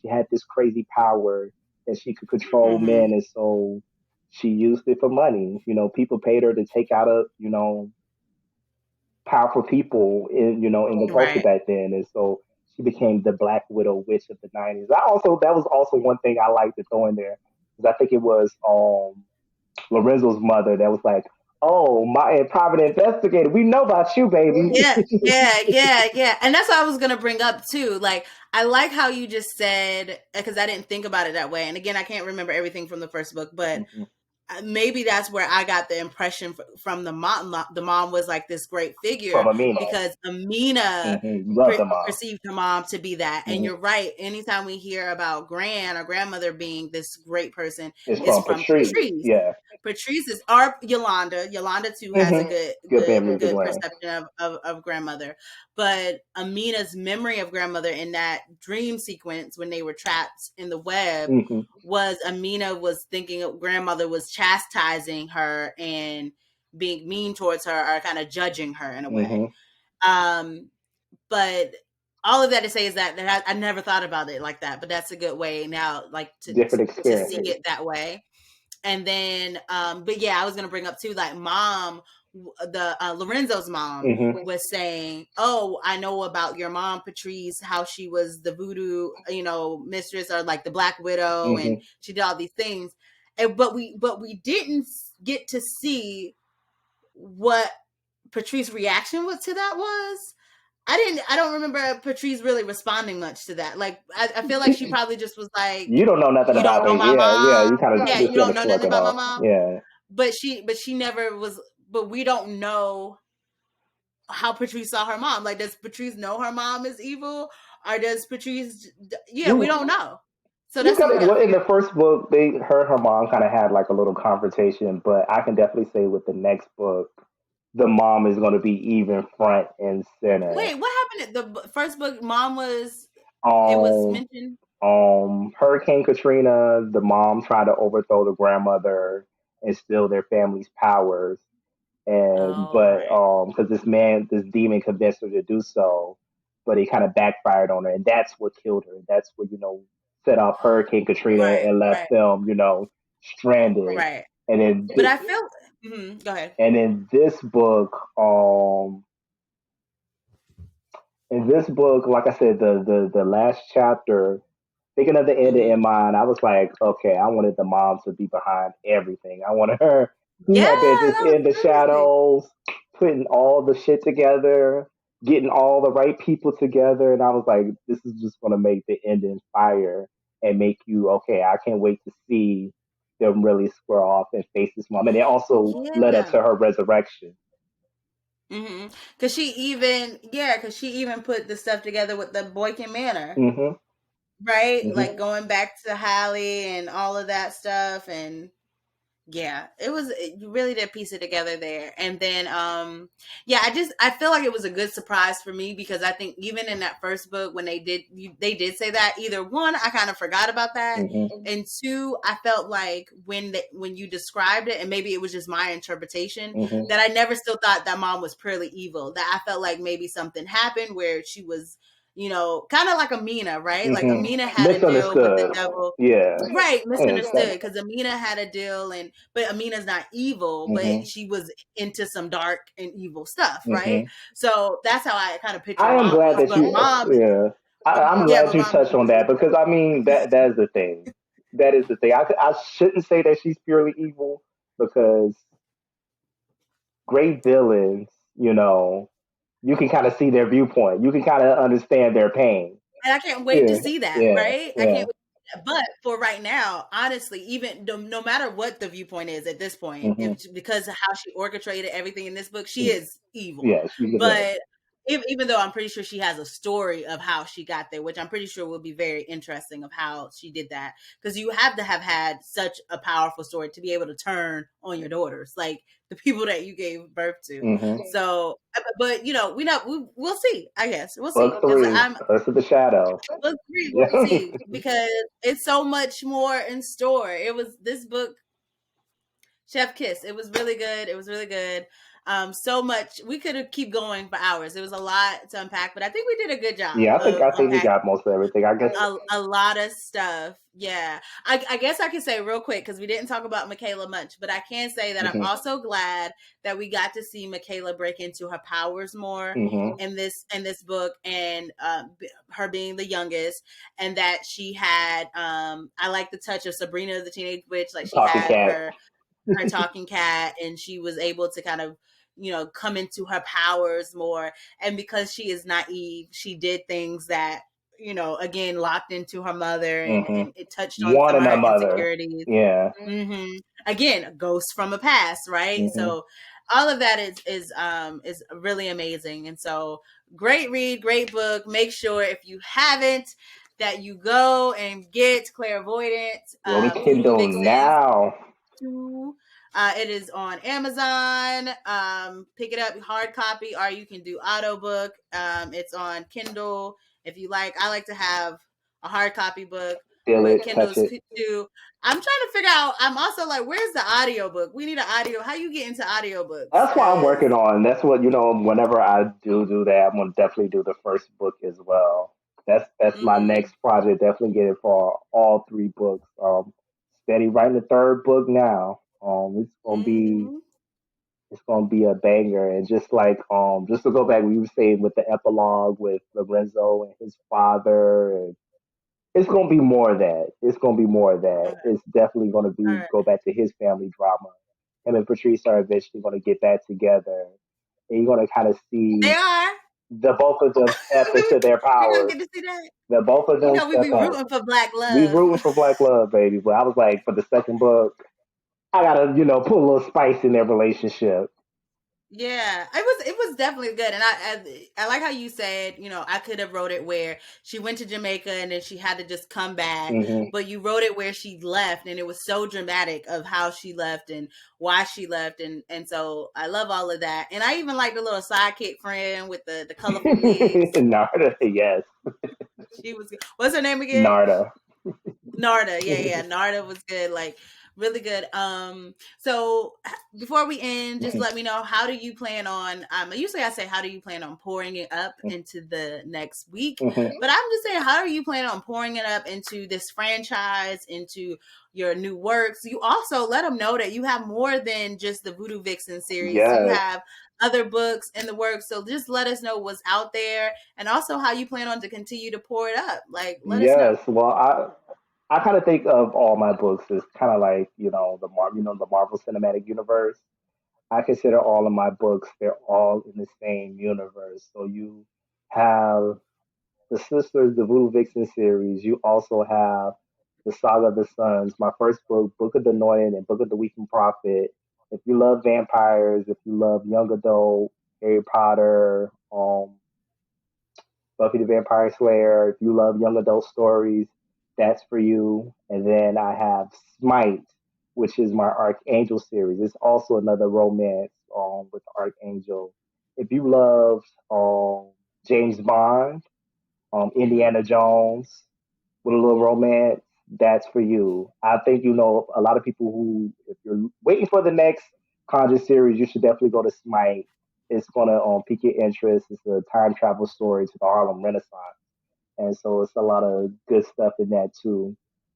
she had this crazy power that she could control Mm-hmm. men. And so she used it for money. People paid her to take out powerful people in the culture Right. back then. And so she became the Black Widow Witch of the '90s. That was also one thing I liked to throw in there, because I think it was Lorenzo's mother that was like, "Oh, my private investigator, we know about you, baby." Yeah, yeah. And that's what I was gonna bring up too. Like, I like how you just said, because I didn't think about it that way. And again, I can't remember everything from the first book, but Mhm. maybe that's where I got the impression from the mom. The mom was like this great From figure Amina. because Amina Love the mom. perceived her mom to be that. And Hmm. you're right. Anytime we hear about gran or grandmother being this great person, It's is from from Patrice. Patrice. Yeah. Patrice is our Yolanda. Yolanda too has a Hmm. good, Good memory, good good land. perception of grandmother. But Amina's memory of grandmother in that dream sequence when they were trapped in the web Hmm. was Amina was thinking grandmother was chastising her and being mean towards her or kind of judging her in a way. Hmm. Um, but all of that to say is that I never thought about it like that, but that's a good way now, like Different to see experience. it that way. And then, but yeah, I was gonna bring up too, like mom, the Lorenzo's mom Hmm. was saying, "Oh, I know about your mom, Patrice, how she was the voodoo, mistress or like the Black Widow, and Hmm. she did all these things." And but we didn't get to see what Patrice's reaction was to that was. I don't remember Patrice really responding much to that. Like, I feel like she probably just was like, You don't know nothing "You don't about know me. my Yeah, yeah. You mom. kind of Yeah, just you want don't to know shrug nothing it about my off. mom." Yeah. But she never was. But we don't know how Patrice saw her mom. Like, does Patrice know her mom is evil, or does Patrice? Yeah, we You don't know. So you that's got something it. we got to Well, in figure the out. first book, her mom kind of had like a little confrontation, but I can definitely say with the next book, the mom is going to be even front and center. Wait, what happened at the first book? Mom was. It was Um, mentioned. Hurricane Katrina, the mom tried to overthrow the grandmother and steal their family's powers, and Oh but right, because this demon convinced her to do so, but it kind of backfired on her, and that's what killed her. That's what set off Hurricane Katrina right, and left right, them stranded. right. And then But I feel. Go ahead. in this book, like I said, the last chapter, thinking of the ending Mm-hmm. in mind, I was like, okay, I wanted the mom to be behind everything. I wanted her to Yeah, have been just that was in the crazy. shadows, putting all the shit together, getting all the right people together. And I was like, this is just going to make the ending fire and make you, okay, I can't wait to see them really square off and face this mom. And it also led up Yeah. to her resurrection. Cause she even put the stuff together with the Boykin Manor, Hmm. right? Like Hmm. going back to Hallie and all of that stuff, and yeah, you really did piece it together there. And then yeah, I feel like it was a good surprise for me because I think even in that first book when they did say that, either one, I kind of forgot about that, Hmm. and two, I felt like when you described it, and maybe it was just my interpretation, Hmm. that I never still thought that mom was purely evil. That I felt like maybe something happened where she was kind of like Amina, right? Like Amina Mm-hmm. had a deal with the Misunderstood. devil. Yeah. Right, That, misunderstood because Amina had a deal, but Amina's not evil, but mm-hmm. she was into some dark and evil stuff, right? Mm-hmm. So that's how I kind of picture I am mom glad was. that But you, mom, yeah. I'm yeah, glad but you mom is touched on really that because I mean that is the thing. That is the thing. I shouldn't say that she's purely evil because great villains, you can kind of see their viewpoint. You can kind of understand their pain. and I can't wait to Yeah, see that, yeah, right? I yeah. can't. But for right now, honestly, even no matter what the viewpoint is at this point, Hmm. because of how she orchestrated everything in this book, she is evil. Yeah, she's a villain. But even though I'm pretty sure she has a story of how she got there, which I'm pretty sure will be very interesting of how she did that, because you have to have had such a powerful story to be able to turn on your daughters, like the people that you gave birth to. Hmm. So, but we'll see. I guess we'll see Book because three, I'm Curse of the Shadow. book three. Yeah. We'll see because it's so much more in store. It was this book, Chef Kiss. It was really good. It was really good. So much we could keep going for hours. It was a lot to unpack, but I think we did a good job Yeah, of I think we unpacking got most of everything. I guess. a lot of stuff. Yeah. I guess I can say real quick because we didn't talk about Michaela much, but I can say that I'm Hmm. also glad that we got to see Michaela break into her powers more Hmm. in this book, and her being the youngest, and that she had I like the touch of Sabrina the Teenage Witch, like she Talking had cat. her talking cat, and she was able to kind of come into her powers more, and because she is naive, she did things that again locked into her mother, and, Hmm. and it touched on some Wanting of a her mother. insecurities. Yeah. Again, a ghost from a past, right? Hmm. So all of that is really amazing, and so great read, great book. Make sure if you haven't that you go and get Clairvoyant On Voodoo Kindle Vixens now. II. It is on Amazon. Pick it up hard copy, or you can do audiobook. It's on Kindle if you like. I like to have a hard copy book, Feel but it, touch Kindle's it. too. I'm trying to figure out. I'm also like, where's the audiobook? We need an audio. How you get into audiobooks? That's what I'm Because working on. That's what whenever I do that, I'm gonna definitely do the first book as well. That's my mm-hmm, next project. Definitely get it for all three books. Steady writing the third book now. mm-hmm. It's gonna be a banger. And just to go back, we were saying with the epilogue with Lorenzo and his father, and it's gonna be more of that. It's gonna be more of that. Okay. It's definitely gonna All be right. go back to his family drama. Him and Patrice are eventually gonna get back together, and you're gonna kind of They see are. the both of them step into their We gonna powers. get to see that. The both of them We step be up. rooting for Black We love. rooting for Black Love, baby. But I was like, for the second book, I gotta, put a little spice in their relationship. Yeah, it was definitely good, and I like how you said, I could have wrote it where she went to Jamaica and then she had to just come back, Hmm. but you wrote it where she left, and it was so dramatic of how she left and why she left, and so I love all of that, and I even like the little sidekick friend with the colorful wigs. Narda, yes. She was good. What's her name again? Narda. Narda, yeah, Narda was good, like really good. So before we end, just let me know, how do you plan on? Usually I say, how do you plan on pouring it up into the next week? Hmm. But I'm just saying, how are you planning on pouring it up into this franchise, into your new works? You also let them know that you have more than just the Voodoo Vixen series. You Yes, have other books in the works. So just let us know what's out there, and also how you plan on to continue to pour it up. Like, let us know. yes. Well, I kind of think of all my books as kind of like the Marvel Cinematic Universe. I consider all of my books, they're all in the same universe. So you have the Sisters, the Voodoo Vixen series. You also have the Saga of the Sons. My first book, Book of the Anointed and Book of the Weeping Prophet. If you love vampires, if you love young adult, Harry Potter, Buffy the Vampire Slayer, if you love young adult stories, that's for you. And then I have Smite, which is my Archangel series. It's also another romance with Archangel. If you love James Bond, Mm-hmm. Indiana Jones with a little romance, that's for you. I think a lot of people who, if you're waiting for the next Conjure series, you should definitely go to Smite. It's gonna pique your interest. It's a time travel story to the Harlem Renaissance. and so it's a lot of good stuff in that too.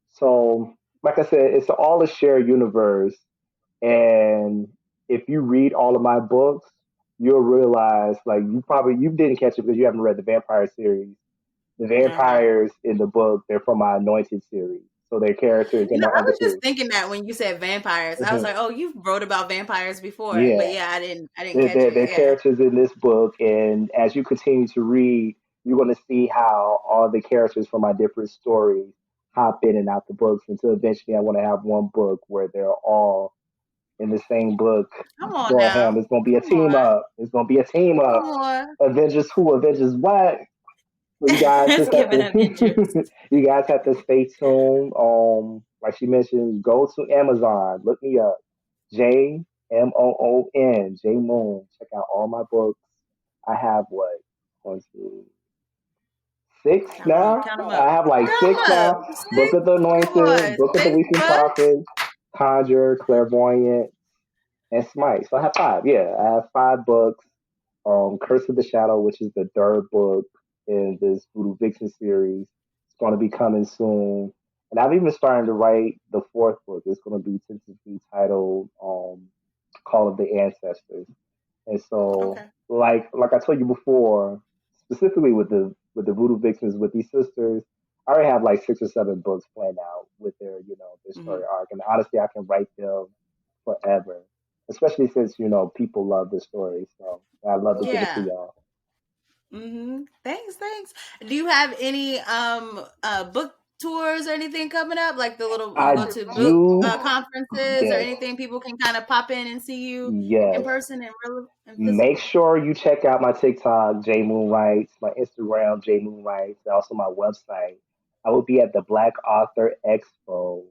So, like I said, it's all a shared universe, and if you read all of my books, you'll realize like you didn't catch it because you haven't read the vampire series. The Okay. vampires in the book, they're from my Anointed series, so their characters in my I other was just series. thinking that when you said vampires, I was Mhm. like, "Oh, you've wrote about vampires before," but Yeah, yeah, I didn't catch they're it. Yeah. characters in this book, and as you continue to read, you're going to see how all the characters from my different stories hop in and out the books until eventually I want to have one book where they're all in the same book Come on going ham. now. It's going to be a Come team on. up. It's going to be a team up. Come on. Avengers who? Avengers what? So you guys It's just have giving to Avengers. you guys have to stay tuned. Like she mentioned, go to Amazon, look me up. JMOON, J Moon. Check out all my books. I have what? One, two, six now? Count them up. I have like Count six them up. now. Book Six? of the Come on. Anointed, Book of the 6 Weekly books? Prophet, Conjure, Clairvoyant, and Smite. So I have five. Yeah, I have five books. Curse of the Shadow, which is the third book in this Voodoo Vixen series. It's going to be coming soon. And I've even started to write the fourth book. It's going to be tentatively titled Call of the Ancestors. And so, Okay. like I told you before, specifically with the Voodoo Vixens with these sisters, I already have like 6 or 7 books planned out with their their story Hmm. arc. And honestly, I can write them forever, especially since people love the story. So I'd love to give it to Yeah. y'all. Thanks, thanks. Do you have any book tours or anything coming up? Like the little you I go to book do, conferences or yes, anything people can kind of pop in and see you in yes. person and real and Make physical? sure you check out my TikTok, J Moon Writes, my Instagram, J Moon Writes, and also my website. I will be at the Black Author Expo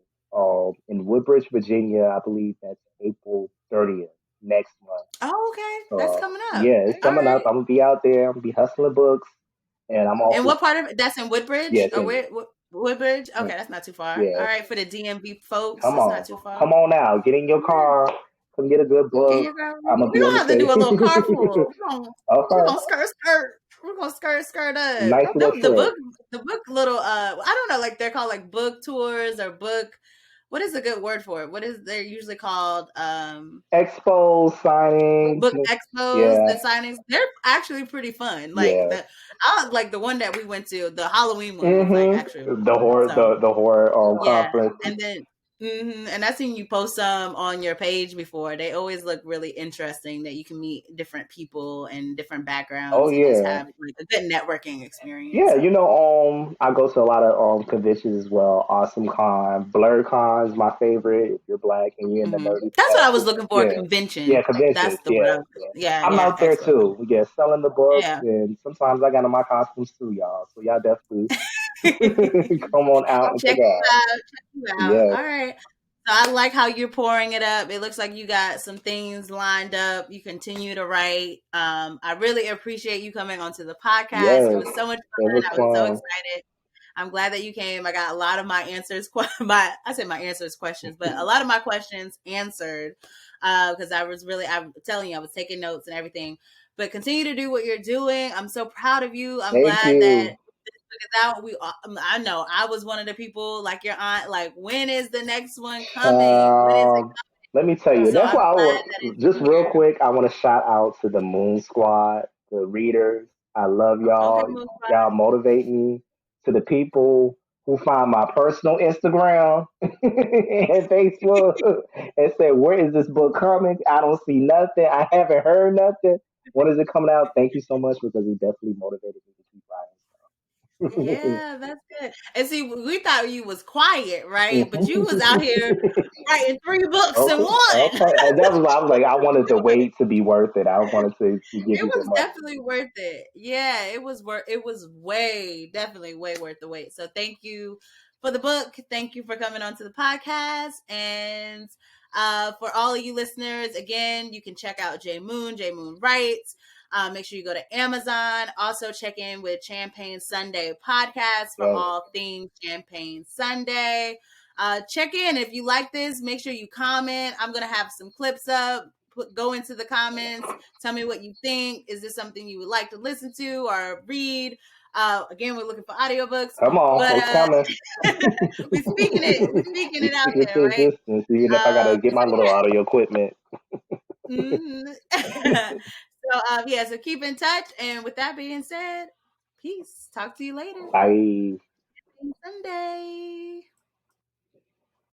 in Woodbridge, Virginia. I believe that's April 30th next month. Oh, okay. That's So coming up. yeah, it's All coming up. right. I'm gonna be out there. I'm gonna be hustling books, and I'm And also what part of it? That's in Woodbridge yes, or in where? Woodbridge? Okay, that's not too far. All yes. right, for the DMV folks, Come that's on, not too far. come on now. Get in your Yeah. car. Come get a good Get book. your girl. I'm gonna We be on gonna the have to do stage. a little carpool. We Okay, gonna skirt. We're gonna skirt up. nice little trip. The book little I don't know, like they're called like book tours or book. What is a good word for it? What is they're usually called? Expo signings. Book expos Yeah, and signings. They're actually pretty fun. Like yeah. I like the one that we went to. The Halloween one was like actually Mm-hmm. really fun. So The horror yeah, conference. and then and I've seen you post some on your page before. They always look really interesting. That you can meet different people and different Oh backgrounds and just yeah. have like a good networking experience. Yeah, So I go to a lot of conventions as well. Awesome Con, Blur Con is my favorite. If you're black and you're in the nerdy that's what I was space, looking for. yeah, yeah, Convention. conventions, That's the word. yeah, yeah. Yeah, I'm yeah. out there Expo. too. Yeah, selling the books, Yeah. and sometimes I got on my costumes too, y'all. So y'all definitely Check come on out and check you out. out. Check you out. Yes, All right. So I like how you're pouring it up. It looks like you got some things lined up. You continue to write. I really appreciate you coming onto the podcast. It yes, was so much it was fun. I was so fun. excited. I'm glad that you came. I got a lot of my answers, I said my answers questions, but a lot of my questions answered because I'm telling you, I was taking notes and everything. But continue to do what you're doing. I'm so proud of you. I'm Thank glad that you. out. I know I was one of the people like your aunt. Like, when is the next one coming? When is it? Um, Let me tell you, So that's I'm why I glad want, that it's just real here. quick, I want to shout out to the Moon Squad, the readers. I love Okay, y'all. move Y'all motivate me. To the people who find my personal Instagram and Facebook and say, where is this book coming? I don't see nothing. I haven't heard nothing. When is it coming out? Thank you so much because it definitely motivated me to keep writing. Yeah, that's good. And see, we thought you was quiet, right? But you was out Mhm. here writing 3 books in Okay, one. okay. And that was why I was like, I wanted the wait to be worth it. I wanted to give It you the was money. definitely worth it. Yeah, it was worth. It was definitely way worth the wait. So thank you for the book. Thank you for coming onto the podcast, and for all of you listeners, again, you can check out J Moon. J Moon writes. Make sure you go to Amazon. Also, check in with Champagne Sunday podcast for Yes. all things Champagne Sunday. Check in if you like this. Make sure you comment. I'm gonna have some clips up. Go into the comments. Tell me what you think. Is this something you would like to listen to or read? Again, we're looking for audiobooks, Come on, but it's coming. we're speaking it out Speaking there, to right? existence, even if I gotta get my little audio equipment. Mm-hmm. So keep in touch. And with that being said, peace. Talk to you later. Bye. Happy Sunday.